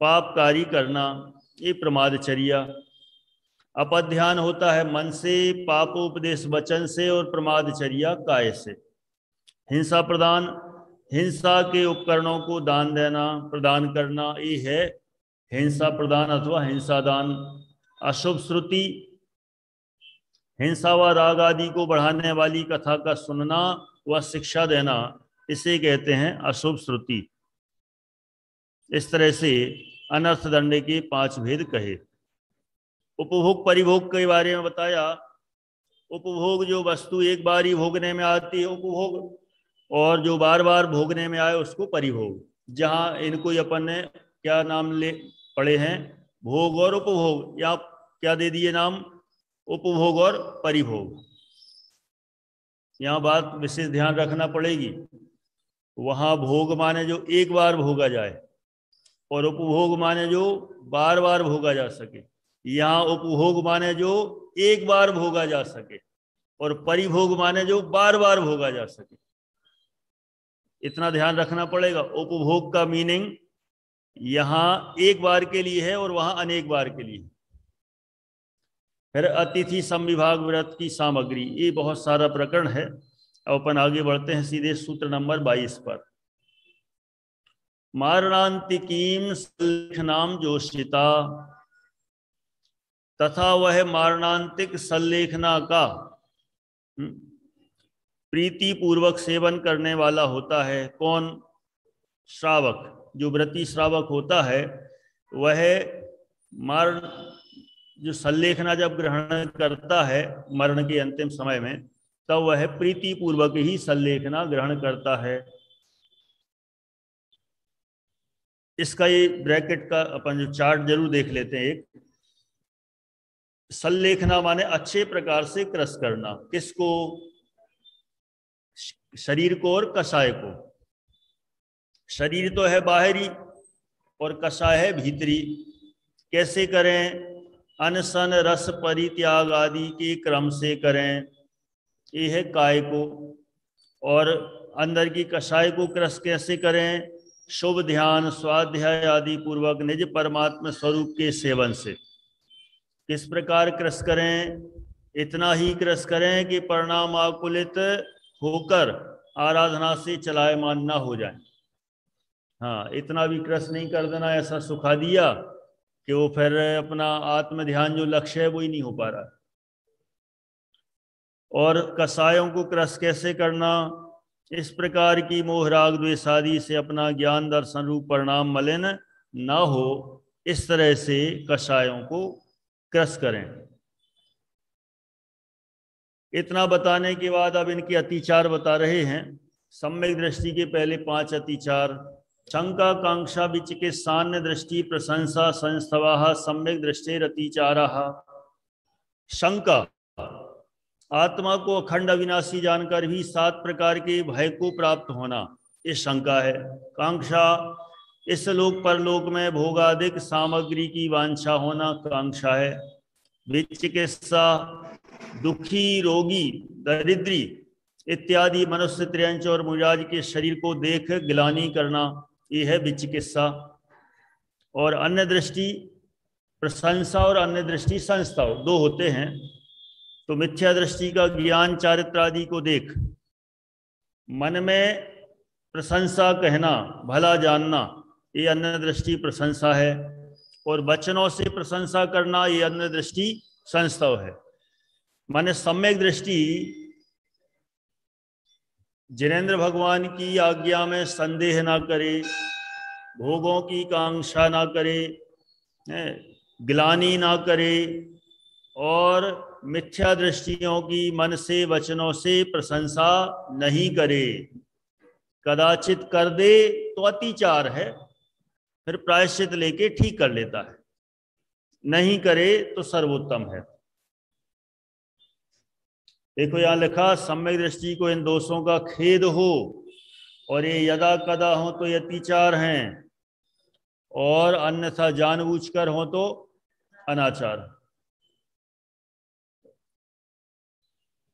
पापकारी करना, ये प्रमादचर्या। अपध्यान होता है मन से, पापोपदेश वचन से और प्रमादचर्या काय से। हिंसा प्रदान, हिंसा के उपकरणों को दान देना, प्रदान करना, ये है हिंसा प्रदान अथवा हिंसा दान। अशुभ श्रुति, हिंसा व राग आदि को बढ़ाने वाली कथा का सुनना व शिक्षा देना, इसे कहते हैं अशुभ श्रुति। इस तरह से अनर्थ दंड के 5 भेद कहे। उपभोग परिभोग के बारे में बताया। उपभोग, जो वस्तु एक बार ही भोगने में आती है उपभोग, और जो बार बार भोगने में आए उसको परिभोग। जहां इनको अपन ने क्या नाम ले पढ़े हैं? भोग और उपभोग। या क्या दे दिए नाम? उपभोग और परिभोग। यहाँ बात विशेष ध्यान रखना पड़ेगी। वहां भोग माने जो एक बार भोगा जाए, और उपभोग माने जो बार बार भोगा जा सके। यहाँ उपभोग माने जो एक बार भोगा जा सके, और परिभोग माने जो बार बार भोगा जा सके। इतना ध्यान रखना पड़ेगा। उपभोग का मीनिंग यहां एक बार के लिए है और वहां अनेक बार के लिए। फिर अतिथि समविभाग व्रत की सामग्री, ये बहुत सारा प्रकरण है। अब अपन आगे बढ़ते हैं सीधे सूत्र नंबर 22 पर। मारणांतिकीम सल्लेखनाम जोशिता, तथा वह मारणांतिक सल्लेखना का प्रीति पूर्वक सेवन करने वाला होता है। कौन? श्रावक। जो व्रती श्रावक होता है वह जो सल्लेखना जब ग्रहण करता है मरण के अंतिम समय में, तब वह प्रीति पूर्वक ही सल्लेखना ग्रहण करता है। इसका ये ब्रैकेट का अपन जो चार्ट जरूर देख लेते हैं। एक सल्लेखना माने अच्छे प्रकार से क्रस करना। किसको? शरीर को और कषाय को। शरीर तो है बाहरी और कषाय है भीतरी। कैसे करें? अनशन रस परित्याग आदि के क्रम से करें, ये है काय को। और अंदर की कषाय को क्रस कैसे करें? शुभ ध्यान, स्वाध्याय आदि पूर्वक निज परमात्मा स्वरूप के सेवन से। किस प्रकार क्रस करें? इतना ही क्रस करें कि परिणाम आकुलित होकर आराधना से चलायमान ना हो जाए। हाँ, इतना भी क्रस नहीं कर देना ऐसा सुखा दिया कि वो फिर अपना आत्म ध्यान जो लक्ष्य है वो ही नहीं हो पा रहा। और कसायों को क्रस कैसे करना? इस प्रकार की मोह राग द्वेष आदि से अपना ज्ञान दर्शन रूप परिणाम मलिन ना हो, इस तरह से कषायों को क्रस करें। इतना बताने के बाद अब इनके अतिचार बता रहे हैं। सम्यक दृष्टि के पहले 5 अतिचार। शंका, कांक्षा, विचिकित्सान्य दृष्टि, प्रशंसा, संस्थवा, सम्यक दृष्टि अतिचारा। शंका, आत्मा को अखंड अविनाशी जानकर भी 7 प्रकार के भय को प्राप्त होना, ये शंका है। कांक्षा, इस लोक परलोक में भोगादिक सामग्री की वांछा होना कांक्षा है। विचिकित्सा, दुखी, रोगी, दरिद्री इत्यादि मनुष्य, त्रियंच और मुजाज के शरीर को देख गिलानी करना, ये है विचिकित्सा। और अन्य दृष्टि प्रशंसा और अन्य दृष्टि संस्था, 2 होते हैं। तो मिथ्या दृष्टि का ज्ञान चारित्र आदि को देख मन में प्रशंसा कहना, भला जानना, ये अन्य दृष्टि प्रशंसा है। और वचनों से प्रशंसा करना, ये अन्य दृष्टि संस्तव है। माने सम्यक दृष्टि जिनेंद्र भगवान की आज्ञा में संदेह ना करे, भोगों की कांक्षा ना करे, ग्लानि ना करे, और मिथ्या दृष्टियों की मन से वचनों से प्रशंसा नहीं करे। कदाचित कर दे तो अतिचार है, फिर प्रायश्चित लेके ठीक कर लेता है, नहीं करे तो सर्वोत्तम है। देखो यहां लिखा, सम्यक दृष्टि को इन दोषों का खेद हो, और ये यदा कदा हो तो ये अतिचार हैं, और अन्यथा जानबूझकर हो तो अनाचार।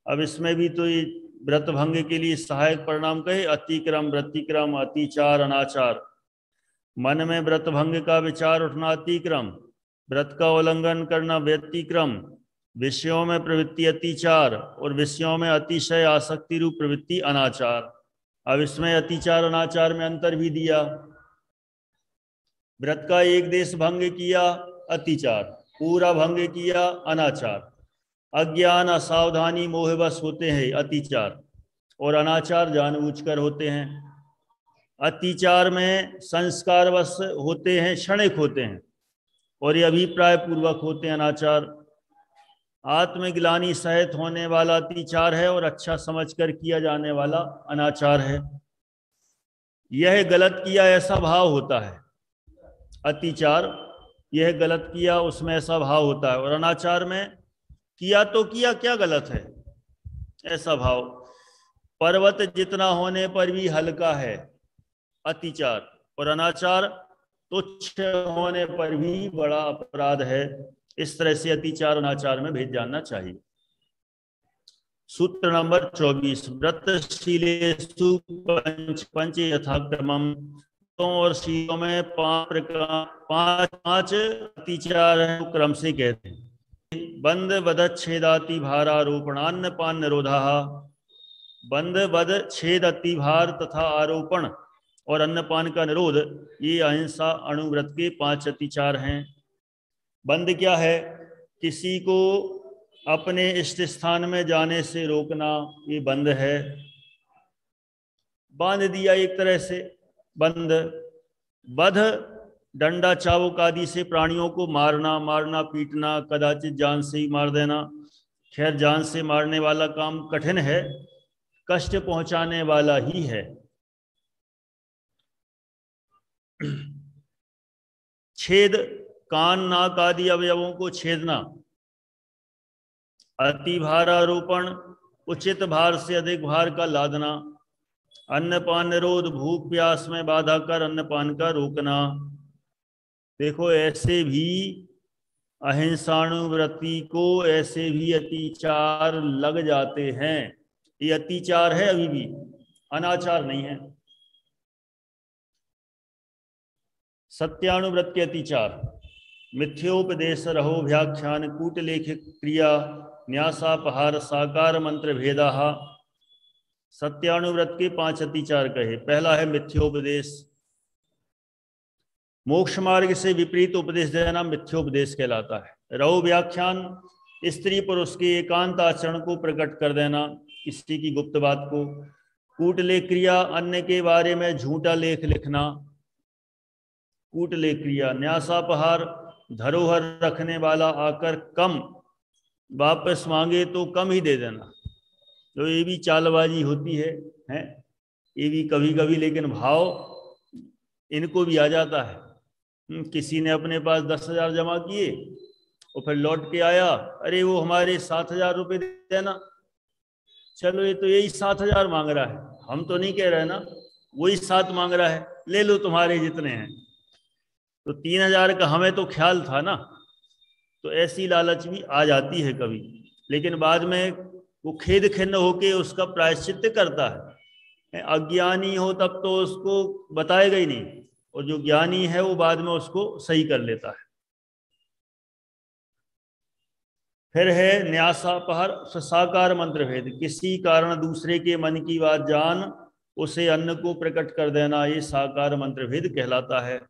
अब इसमें भी तो ये व्रत भंग के लिए सहायक परिणाम कहे, अतिक्रम, व्यतिक्रम, अतिचार, अनाचार। मन में व्रत भंग का विचार उठना अतिक्रम, व्रत का उल्लंघन करना व्यतिक्रम, विषयों में प्रवृत्ति अतिचार, और विषयों में अतिशय आसक्ति रूप प्रवृत्ति अनाचार। अब इसमें अतिचार अनाचार में अंतर भी दिया। व्रत का एक देश भंग किया अतिचार, पूरा भंग किया अनाचार। अज्ञान, असावधानी, मोहवश होते हैं अतिचार, और अनाचार जानबूझकर होते हैं। अतिचार में संस्कारवश होते हैं, क्षणिक होते हैं, और ये अभिप्राय पूर्वक होते हैं अनाचार। आत्मग्लानि सहित होने वाला अतिचार है, और अच्छा समझकर किया जाने वाला अनाचार है। यह गलत किया ऐसा भाव होता है अतिचार, यह गलत किया उसमें ऐसा भाव होता है, और अनाचार में किया तो किया, क्या गलत है ऐसा भाव। पर्वत जितना होने पर भी हल्का है अतिचार, और अनाचार तुच्छ होने पर भी बड़ा अपराध है। इस तरह से अतिचार अनाचार में भेद जानना चाहिए। सूत्र नंबर 24, व्रतशीलेषु पंच यथाक्रमम्, और शीलों में पांच अतिचार क्रम से कहते हैं। बंद वध छेदाति भारारोपणान्न पान निरोधा, बंद वध छेद अतिभार तथा आरोपण और अन्नपान का निरोध, ये अहिंसा अणुव्रत के 5 अतिचार हैं। बंद क्या है? किसी को अपने इष्ट स्थान में जाने से रोकना, ये बंद है। बांध दिया एक तरह से बंद। वध डंडा चाबुक आदि से प्राणियों को मारना पीटना, कदाचित जान से ही मार देना। खैर जान से मारने वाला काम कठिन है, कष्ट पहुंचाने वाला ही है। छेद, कान नाक आदि अवयवों को छेदना। अति भारारोपण, उचित भार से अधिक भार का लादना। अन्नपान निरोध, भूख प्यास में बाधा कर अन्नपान का रोकना। देखो ऐसे भी अहिंसाणुव्रति को ऐसे भी अतिचार लग जाते हैं। ये अतिचार है, अभी भी अनाचार नहीं है। सत्यानुव्रत के अतिचार, मिथ्योपदेश रहो व्याख्यान कूटलेख क्रिया न्यासापहार साकार मंत्र भेदा। सत्यानुव्रत के 5 अतिचार कहे। पहला है मिथ्योपदेश, मोक्ष मार्ग से विपरीत उपदेश देना मिथ्योपदेश कहलाता है। रहो व्याख्यान, स्त्री पुरुष के एकांत आचरण को प्रकट कर देना, किसी की गुप्त बात को। कूटलेख क्रिया, अन्य के बारे में झूठा लेख लिखना, कूटलेख क्रिया। न्यासापहार, धरोहर रखने वाला आकर कम वापस मांगे तो कम ही दे देना। तो ये भी चालबाजी होती है ये भी कभी कभी, लेकिन भाव इनको भी आ जाता है। किसी ने अपने पास 10,000 जमा किए और फिर लौट के आया, अरे वो हमारे 7,000 रुपये देना। चलो ये तो यही 7,000 मांग रहा है, हम तो नहीं कह रहे ना, वही 7 मांग रहा है, ले लो तुम्हारे जितने हैं। तो 3,000 का हमें तो ख्याल था ना। तो ऐसी लालच भी आ जाती है कभी, लेकिन बाद में वो खेद खिन्न होके उसका प्रायश्चित करता है। अज्ञानी हो तब तो उसको बताएगा ही नहीं, और जो ज्ञानी है वो बाद में उसको सही कर लेता है। फिर है न्यासापहर साकार मंत्र भेद, किसी कारण दूसरे के मन की बात जान उसे अन्न को प्रकट कर देना, ये साकार मंत्र भेद कहलाता है।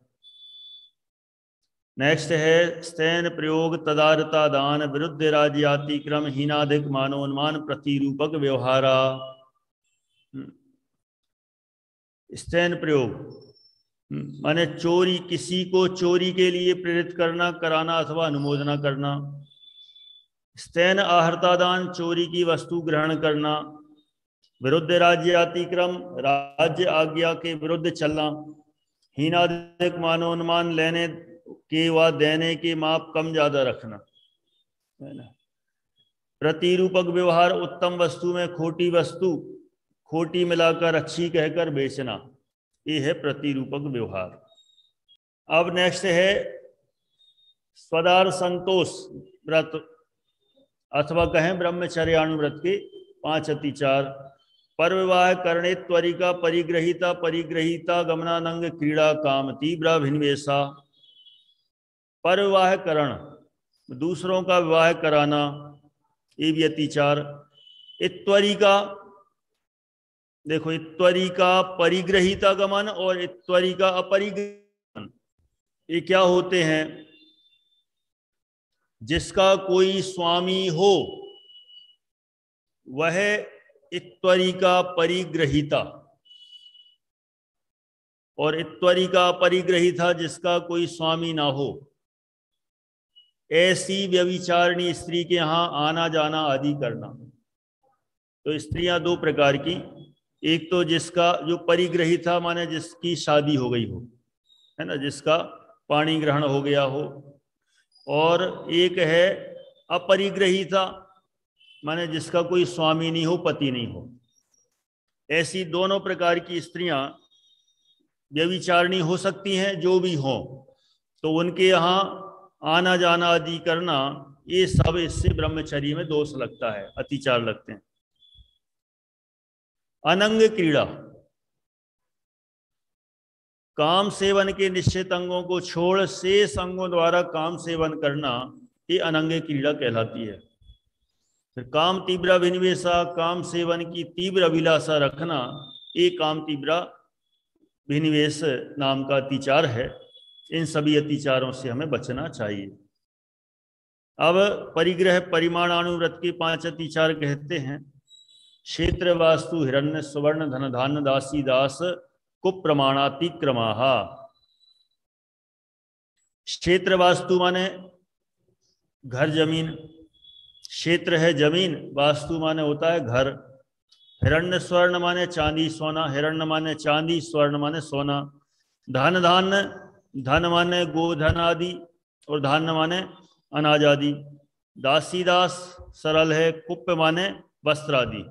नेक्स्ट है स्तैन प्रयोग तदारता दान विरुद्ध राज्यातिक्रम हीनाधिक मानोन्मान प्रतिरूपक व्यवहारा। स्तैन प्रयोग माने चोरी, किसी को चोरी के लिए प्रेरित करना, कराना अथवा अनुमोदना करना। स्तैन आहर्तादान, चोरी की वस्तु ग्रहण करना। विरुद्ध राज्य अतिक्रम, राज्य आज्ञा के विरुद्ध चलना। हीनाधिक मानोन्मान, लेने के व देने के माप कम ज्यादा रखना, है ना। प्रतिरूपक व्यवहार, उत्तम वस्तु में खोटी वस्तु, खोटी मिलाकर अच्छी कहकर बेचना, ये है प्रतिरूपक व्यवहार। अब नेक्स्ट है स्वदार संतोष व्रत अथवा कहें ब्रह्मचर्यानुव्रत के 5 अतिचार। पर विवाह करणे त्वरिका परिग्रहिता, परिग्रहिता गमनानंग क्रीड़ा काम तीव्र भिन्वेशा। पर विवाह करण, दूसरों का विवाह कराना, ये भी अतिचार। इत्वरिका, देखो इत्वरिका परिग्रहिता गमन और इत्वरिका अपरिग्रहण, ये क्या होते हैं? जिसका कोई स्वामी हो वह इत्वरिका परिग्रहिता, और इत्वरिका अपरिग्रहिता जिसका कोई स्वामी ना हो, ऐसी व्यभिचारिणी स्त्री के यहाँ आना जाना आदि करना। तो स्त्रियां 2 प्रकार की, एक तो जिसका जो परिग्रहिता माने जिसकी शादी हो गई हो, है ना, जिसका पाणी ग्रहण हो गया हो, और एक है अपरिग्रहिता माने जिसका कोई स्वामी नहीं हो, पति नहीं हो। ऐसी दोनों प्रकार की स्त्रियां व्यभिचारिणी हो सकती हैं, जो भी हो, तो उनके यहाँ आना जाना आदि करना, ये सब इससे ब्रह्मचर्य में दोष लगता है, अतिचार लगते हैं। अनंग क्रीड़ा, काम सेवन के निश्चित अंगों को छोड़ शेष अंगों द्वारा काम सेवन करना, ये अनंग क्रीड़ा कहलाती है। फिर काम तीव्र अभिनिवेशा, काम सेवन की तीव्र अभिलाषा रखना, ये काम तीव्र अभिनिवेश नाम का अतिचार है। इन सभी अतिचारों से हमें बचना चाहिए। अब परिग्रह परिमाणानुव्रत के 5 अतिचार कहते हैं। क्षेत्र वास्तु हिरण्य स्वर्ण धन धान्य दासी दास कुप्रमाणातिक्रमा। क्षेत्र वास्तु माने घर जमीन, क्षेत्र है जमीन, वास्तु माने होता है घर। हिरण्य स्वर्ण माने चांदी सोना, हिरण्य माने चांदी, स्वर्ण माने सोना। धन धान्य, धन माने गोधन आदि, और धान्य माने अनाज आदि। दासी दास सरल है, कुप्य माने वस्त्र आदि।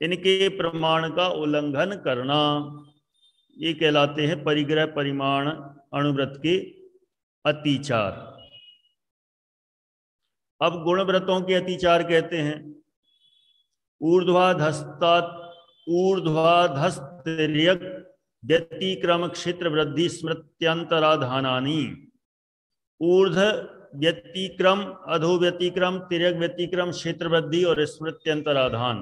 इनके प्रमाण का उल्लंघन करना, ये कहलाते हैं परिग्रह परिमाण अणुव्रत के अतिचार। अब गुणव्रतों के अतिचार कहते हैं। ऊर्ध्वाधस्तिर्यक व्यतिक्रम क्षेत्र वृद्धि स्मृत्यंतराधानानि। ऊर्ध व्यतिक्रम, अधो व्यतिक्रम, तिर्यक व्यतिक्रम, क्षेत्र वृद्धि और स्मृत्यंतराधान,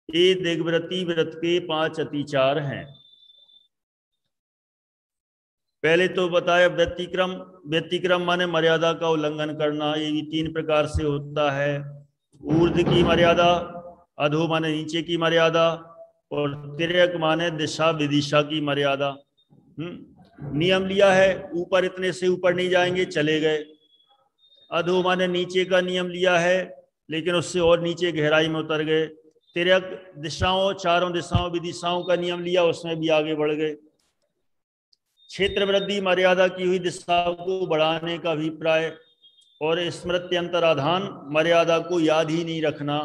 ये दिग्व्रती व्रत के 5 अतिचार हैं। पहले तो बताया व्यतिक्रम, व्यतिक्रम माने मर्यादा का उल्लंघन करना, ये भी 3 प्रकार से होता है। ऊर्ध्व की मर्यादा, अधो माने नीचे की मर्यादा, और तिर्यक माने दिशा विदिशा की मर्यादा। नियम लिया है, ऊपर इतने से ऊपर नहीं जाएंगे, चले गए। अधो माने नीचे का नियम लिया है, लेकिन उससे और नीचे गहराई में उतर गए। तिर्यक दिशाओं, चारों दिशाओं विदिशाओं का नियम लिया, उसमें भी आगे बढ़ गए। क्षेत्र वृद्धि, मर्यादा की हुई दिशा को बढ़ाने का अभिप्राय, और स्मृत्यंतराधान, मर्यादा को याद ही नहीं रखना,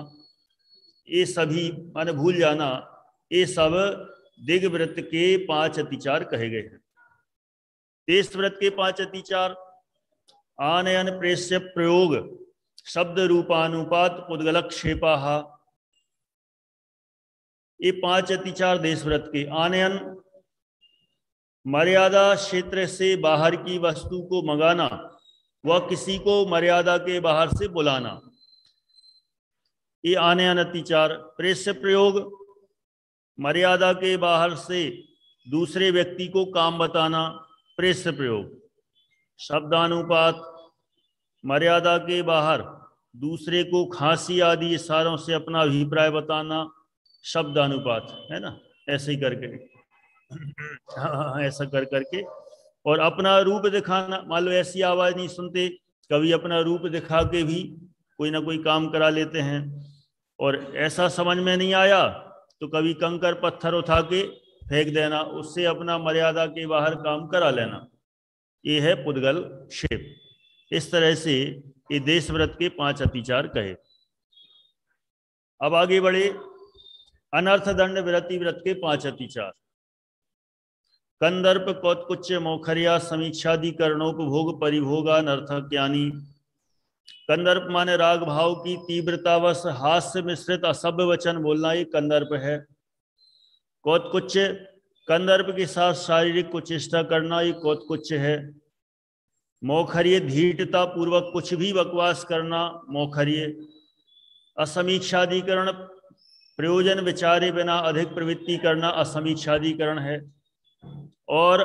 ये सभी माने भूल जाना, ये सब दिग्व्रत के 5 अतिचार कहे गए हैं। देश व्रत के 5 अतिचार। आनयन प्रेष्य प्रयोग शब्द रूपानुपात पुद्गलक्षेपा, ये 5 अतिचार देश व्रत के। आनयन, मर्यादा क्षेत्र से बाहर की वस्तु को मंगाना, वह किसी को मर्यादा के बाहर से बुलाना, ये आने अनतिचार। प्रेष्य प्रयोग, मर्यादा के बाहर से दूसरे व्यक्ति को काम बताना, प्रेष्य प्रयोग। शब्दानुपात, मर्यादा के बाहर दूसरे को खांसी आदि इशारों से अपना अभिप्राय बताना, शब्दानुपात, है ना, ऐसे ही करके ऐसा कर करके। और अपना रूप दिखाना, मान लो ऐसी आवाज नहीं सुनते, कभी अपना रूप दिखा के भी कोई ना कोई काम करा लेते हैं। और ऐसा समझ में नहीं आया तो कभी कंकर पत्थर उठा के फेंक देना, उससे अपना मर्यादा के बाहर काम करा लेना। ये है पुद्गल क्षेप। इस तरह से ये देशव्रत के 5 अतिचार कहे। अब आगे बढ़े, अनर्थ दंड विरति व्रत के 5 अतिचार। कंदर्प कौतकुच्च मौखरिया समीक्षाधिकरणोपभोग परिभोगानर्थक्यानि। कंदर्प माने राग भाव की तीव्रतावश हास्य मिश्रित असभ्य वचन बोलना, ये कंदर्प है। कौतकुच्च, कंदर्प के साथ शारीरिक कुचेष्टा करना, ये कौतकुच्च है। मौखर्य, धीटता पूर्वक कुछ भी बकवास करना, मौखर्य। असमीक्षाधिकरण, प्रयोजन विचारे बिना अधिक प्रवृत्ति करना, असमीक्षाधिकरण है। और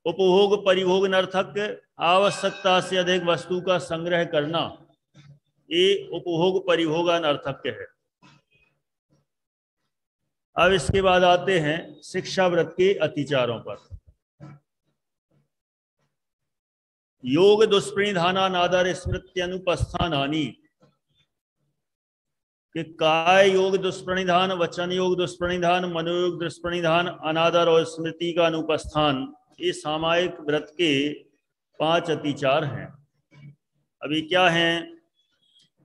उपभोग परिभोग नर्थक, आवश्यकता से अधिक वस्तु का संग्रह करना, ये उपभोग परिभोगानर्थक है। अब इसके बाद आते हैं शिक्षा व्रत के अतिचारों पर। योग दुष्प्रणिधाना नादर स्मृत्यनुपस्थानानि, कि काय योग दुष्प्रणिधान, वचन योग दुष्प्रणिधान, मनोयोग दुष्प्रणिधान, अनादर और स्मृति का अनुपस्थान, ये सामायिक व्रत के 5 अतिचार हैं। अभी क्या हैं?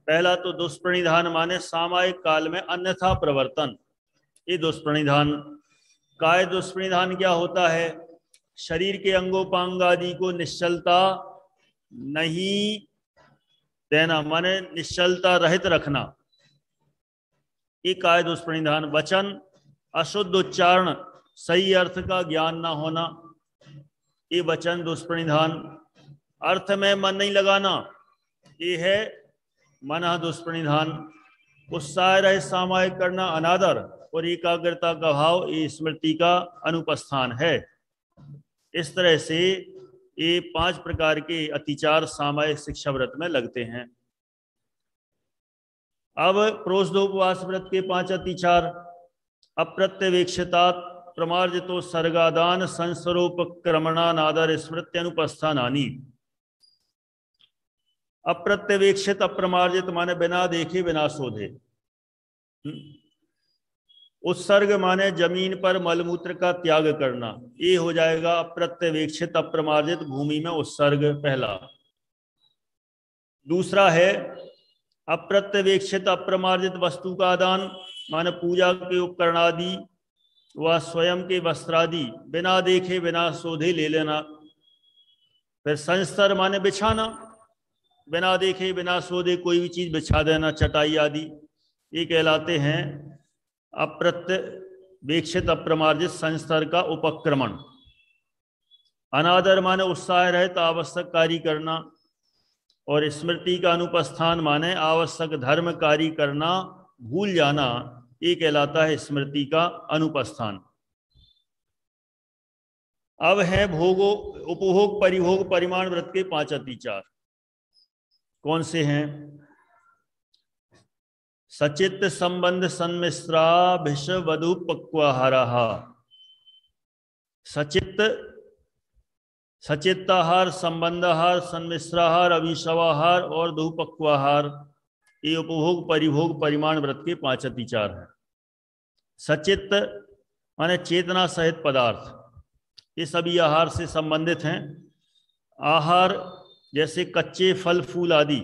पहला तो दुष्प्रणिधान माने सामायिक काल में अन्यथा प्रवर्तन, ये दुष्प्रणिधान। काय दुष्प्रणिधान क्या होता है? शरीर के अंगोपांग आदि को निश्चलता नहीं देना, माने निश्चलता रहित रखना, ये काय दुष्प्रणिधान। वचन, अशुद्ध उच्चारण, सही अर्थ का ज्ञान ना होना, ये वचन दुष्प्रणिधान। अर्थ में मन नहीं लगाना, ये है मन दुष्प्रणिधान। उत्साह रहित सामायिक करना, अनादर और एकाग्रता का भाव, ये स्मृति का अनुपस्थान है। इस तरह से ये 5 प्रकार के अतिचार सामायिक शिक्षा व्रत में लगते हैं। अब प्रोषदोपवास व्रत के 5 अतिचार। अप्रत्यवेक्षितात प्रमार्जितो सर्गादान संसरोपक्रमणानादर स्मृत्यनुपस्थानानि। अप्रत्यवेक्षित, अप्रमार्जित माने बिना देखे बिना शोधे। उत्सर्ग माने जमीन पर मलमूत्र का त्याग करना, ये हो जाएगा अप्रत्यवेक्षित अप्रमार्जित भूमि में उत्सर्ग, पहला। दूसरा है अप्रत्यवेक्षित अप्रमार्जित वस्तु का दान, माने पूजा के उपकरण आदि व स्वयं के वस्त्रादि बिना देखे बिना शोधे ले लेना। फिर संस्तर माने बिछाना, बिना देखे बिना शोधे कोई भी चीज बिछा देना, चटाई आदि, ये कहलाते हैं अप्रत्यवेक्षित अप्रमार्जित संस्तर का उपक्रमण। अनादर माने उत्साह रहित आवश्यक कार्य करना, और स्मृति का अनुपस्थान माने आवश्यक धर्म कार्य करना भूल जाना, ये कहलाता है स्मृति का अनुपस्थान। अब है भोगो उपभोग परिभोग परिमाण व्रत के 5 अतिचार। कौन से हैं? सचित संबंध सन्मिश्रा भिष वधु पक्वाहारा। सचित्ताहार, संबंधाहार, सन्मिश्राहार, अभिशवाहार और दुपक्वाहार, ये उपभोग परिभोग परिमाण व्रत के 5 अतिचार हैं। सचित्त माने चेतना सहित पदार्थ, ये सभी आहार से संबंधित हैं। आहार जैसे कच्चे फल फूल आदि,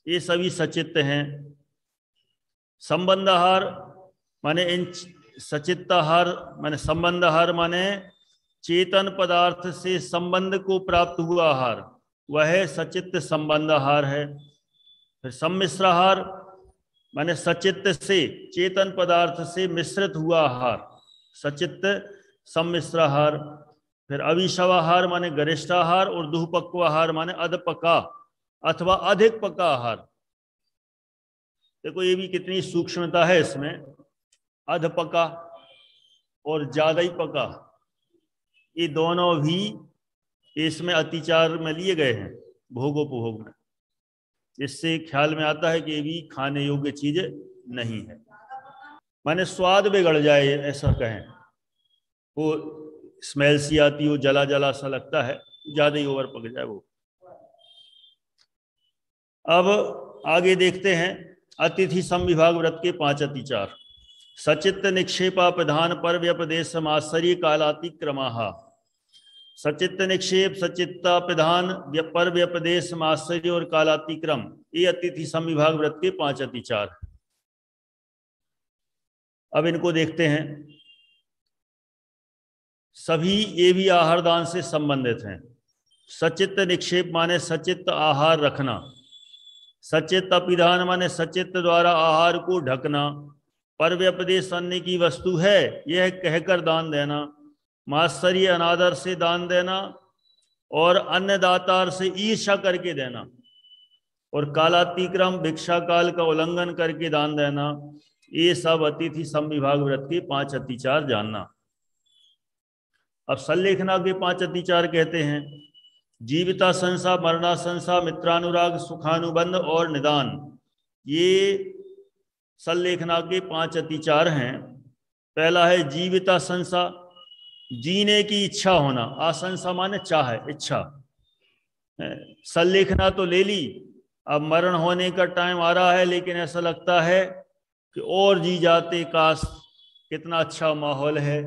ये सभी सचित्त हैं। संबंधाहार माने इन सचित्ताहार माने संबंधाहार माने चेतन पदार्थ से संबंध को प्राप्त हुआ आहार, वह सचित्त संबंधाहार है। फिर सम्मिश्राहार माने सचित्त से चेतन पदार्थ से मिश्रित हुआ आहार, सचित्त सम्मिश्राहार। फिर अविशवाहार माने गरिष्ठाहार, और दुःपक्वाहार माने अधपका अथवा अधिक पका आहार। देखो ये भी कितनी सूक्ष्मता है इसमें, अधपका और ज्यादा ही पका, ये दोनों भी इसमें अतिचार में लिए गए हैं, भोगोपभोग में। इससे ख्याल में आता है कि ये भी खाने योग्य चीज नहीं है, माने स्वाद बिगड़ जाए ऐसा कहें, वो स्मेल सी आती हो, जला जला सा लगता है, ज्यादा ही ओवर पक जाए वो। अब आगे देखते हैं अतिथि समविभाग व्रत के 5 अतिचार। सचित्त निक्षेपा प्रधान पर व्यपदेश समाश्चर्य कालातिक्रमाः। सचित्त निक्षेप, सचित्ता प्रधान, पर व्यपदेश समाश्चर्य और कालातिक्रम, ये अतिथि समविभाग व्रत के 5 अतिचार। अब इनको देखते हैं। सभी ये भी आहार दान से संबंधित हैं। सचित्त निक्षेप माने सचित्त आहार रखना, सचित्त अपिधान माने सचित्त द्वारा आहार को ढकना, पर व्यपदेश अन्न की वस्तु है यह कहकर दान देना, मात्सर्य अनादर से दान देना, और अन्नदातार से ईर्ष्या करके देना, और कालातिक्रम भिक्षा काल का उल्लंघन करके दान देना, ये सब अतिथि समविभाग व्रत के 5 अतिचार जानना। अब सल्लेखना के 5 अतिचार कहते हैं जीविता संसा, मरणा संसा, मित्रानुराग, सुखानुबंध और निदान। ये सल्लेखना के 5 अतिचार हैं। पहला है जीविता संसा, जीने की इच्छा होना, आशंसा माने चाह, इच्छा। सल्लेखना तो ले ली, अब मरण होने का टाइम आ रहा है, लेकिन ऐसा लगता है कि और जी जाते, काश कितना अच्छा माहौल है,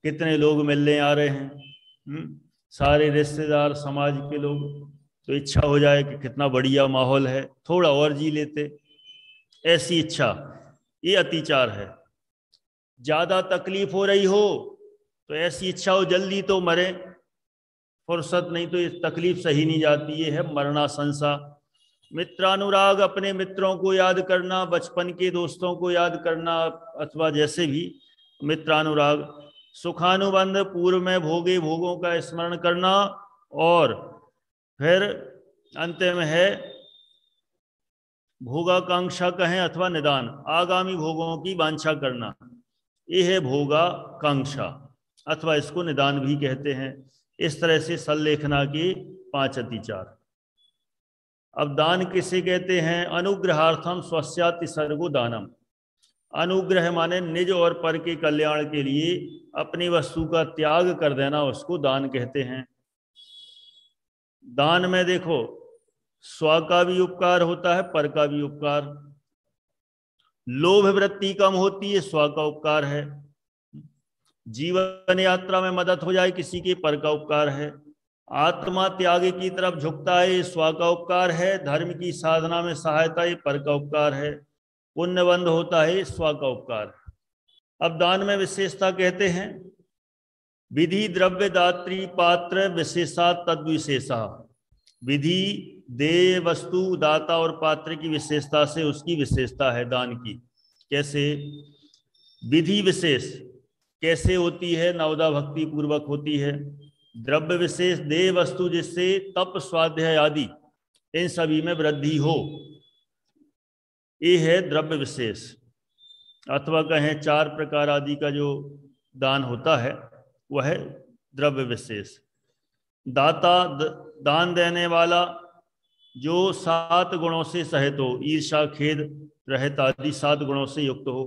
कितने लोग मिलने आ रहे हैं, सारे रिश्तेदार समाज के लोग, तो इच्छा हो जाए कि कितना बढ़िया माहौल है, थोड़ा और जी लेते, ऐसी इच्छा, ये अतिचार है। ज्यादा तकलीफ हो रही हो तो ऐसी इच्छा हो जल्दी तो मरे, फुर्सत नहीं तो ये तकलीफ सही नहीं जाती, ये है मरणाशंसा। मित्रानुराग, अपने मित्रों को याद करना, बचपन के दोस्तों को याद करना, अथवा जैसे भी मित्रानुराग। सुखानुबंध, पूर्व में भोगे भोगों का स्मरण करना, और फिर अंत में है भोगाकांक्षा कहें अथवा निदान, आगामी भोगों की वांछा करना, ये है भोगाकांक्षा, अथवा इसको निदान भी कहते हैं। इस तरह से सल्लेखना के 5 अतिचार। अब दान किसे कहते हैं? अनुग्रहार्थम स्वस्याति सर्गो दानम। अनुग्रह माने निज और पर के कल्याण के लिए अपनी वस्तु का त्याग कर देना, उसको दान कहते हैं। दान में देखो स्व का भी उपकार होता है, पर का भी उपकार। लोभ वृत्ति कम होती है, स्व का उपकार है। जीवन यात्रा में मदद हो जाए किसी के, पर का उपकार है। आत्मा त्याग की तरफ झुकता है, स्व का उपकार है। धर्म की साधना में सहायता, ये पर का उपकार है। पुण्यबंध होता है, स्व का उपकार। अब दान में विशेषता कहते हैं विधि द्रव्य दात्री पात्र विशेषा तद्विशेषा। विधि दे वस्तु दाता और पात्र की विशेषता से उसकी विशेषता है दान की। कैसे? विधि विशेष कैसे होती है? नवदा भक्ति पूर्वक होती है। द्रव्य विशेष दे वस्तु जिससे तप स्वाध्याय आदि इन सभी में वृद्धि हो, ये है द्रव्य विशेष। अथवा कहें 4 प्रकार आदि का जो दान होता है वह है द्रव्य विशेष। दाता दान देने वाला जो 7 गुणों से सहित हो, ईर्ष्या खेद रहित आदि 7 गुणों से युक्त हो।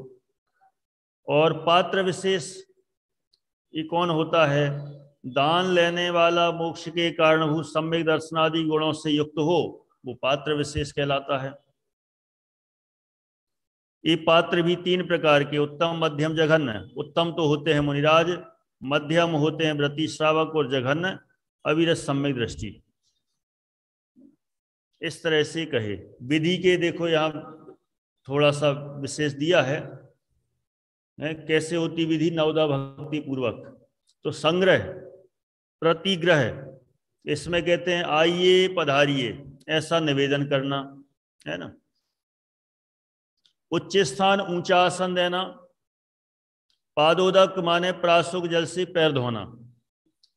और पात्र विशेष ये कौन होता है? दान लेने वाला मोक्ष के कारणभूत सम्यक दर्शनादि गुणों से युक्त हो, वो पात्र विशेष कहलाता है। ये पात्र भी 3 प्रकार के, उत्तम मध्यम जघन्य। उत्तम तो होते हैं मुनिराज, मध्यम होते हैं व्रती श्रावक, और जघन्य अविरत सम्यक दृष्टि। इस तरह से कहे। विधि के देखो यहाँ थोड़ा सा विशेष दिया है, कैसे होती विधि? नवदा भक्ति पूर्वक। तो संग्रह, प्रतिग्रह, इसमें कहते हैं आइए पधारिए, ऐसा निवेदन करना है ना। उच्च स्थान, ऊंचा आसन देना। पादोदक माने प्रासुक जल से पैर धोना।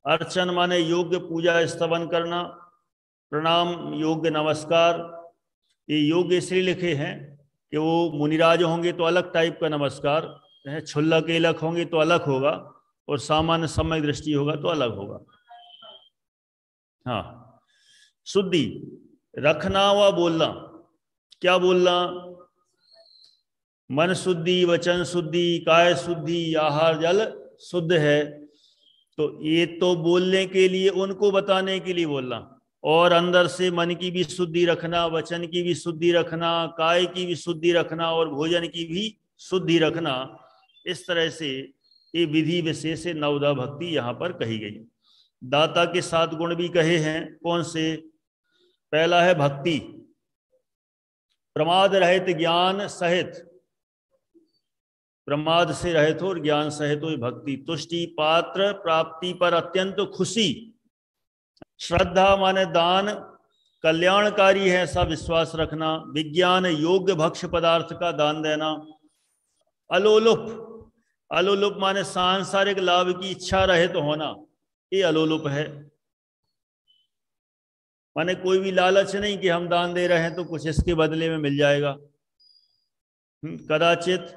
अर्चन माने योग्य पूजा स्तवन करना। प्रणाम योग्य नमस्कार। ये योग्य इसलिए लिखे हैं कि वो मुनिराज होंगे तो अलग टाइप का नमस्कार है, क्षुल्लक केलक होंगे तो अलग होगा, और सामान्य सम्यक दृष्टि होगा तो अलग होगा। हाँ, शुद्धि रखना व बोलना। क्या बोलना? मन शुद्धि, वचन शुद्धि, काय शुद्धि, आहार जल शुद्ध है। तो ये तो बोलने के लिए, उनको बताने के लिए बोलना, और अंदर से मन की भी शुद्धि रखना, वचन की भी शुद्धि रखना, काय की भी शुद्धि रखना, और भोजन की भी शुद्धि रखना। इस तरह से ये विधि विशेष नवदा भक्ति यहाँ पर कही गई। दाता के 7 गुण भी कहे हैं। कौन से? पहला है भक्ति, प्रमाद रहित ज्ञान सहित, प्रमाद से रहित हो और ज्ञान सहित हो भक्ति। तुष्टि पात्र प्राप्ति पर अत्यंत खुशी। श्रद्धा माने दान कल्याणकारी है ऐसा विश्वास रखना। विज्ञान योग्य भक्ष्य पदार्थ का दान देना। अलोलुप, अलोलुप माने सांसारिक लाभ की इच्छा रहित होना, ये अलोलुप है। माने कोई भी लालच नहीं कि हम दान दे रहे हैं तो कुछ इसके बदले में मिल जाएगा। कदाचित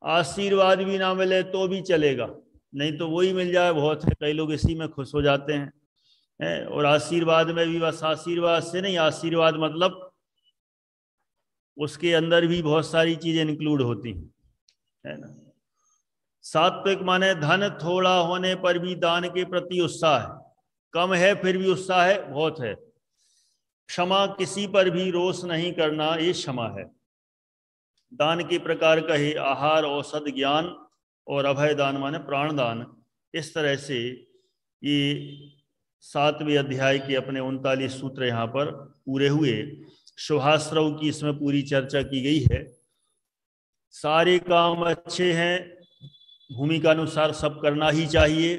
आशीर्वाद भी ना मिले तो भी चलेगा, नहीं तो वही मिल जाए बहुत है। कई लोग इसी में खुश हो जाते हैं। और आशीर्वाद में भी बस आशीर्वाद से नहीं, आशीर्वाद मतलब उसके अंदर भी बहुत सारी चीजें इंक्लूड होती हैं, है ना। सात्विक माने धन थोड़ा होने पर भी दान के प्रति उत्साह है, कम है फिर भी उत्साह है, बहुत है। क्षमा, किसी पर भी रोष नहीं करना, ये क्षमा है। दान के प्रकार कहे आहार, औषध, ज्ञान, और अभय दान माने प्राण दान। इस तरह से ये 7वें अध्याय के अपने 39 सूत्र यहाँ पर पूरे हुए। शुभाश्रव की इसमें पूरी चर्चा की गई है। सारे काम अच्छे हैं, भूमिका अनुसार सब करना ही चाहिए,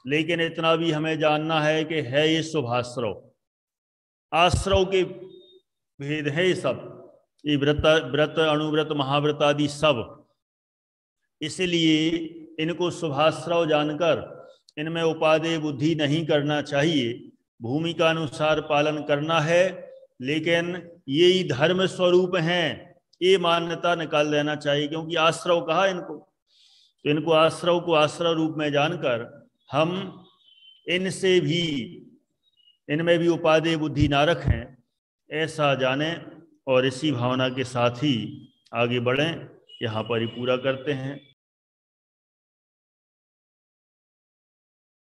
लेकिन इतना भी हमें जानना है कि है ये शुभाश्रव, आश्रव के भेद है ये सब, ये व्रत अणुव्रत महाव्रत आदि सब। इसलिए इनको शुभाश्रव जानकर इनमें उपादेय बुद्धि नहीं करना चाहिए, भूमिका अनुसार पालन करना है, लेकिन ये ही धर्म स्वरूप हैं, ये मान्यता निकाल लेना चाहिए। क्योंकि आश्रव कहा इनको, तो इनको आश्रव को आश्रव रूप में जानकर हम इनसे भी, इनमें भी उपादेय बुद्धि ना रखें, ऐसा जाने और इसी भावना के साथ ही आगे बढ़ें। यहाँ पर ही पूरा करते हैं।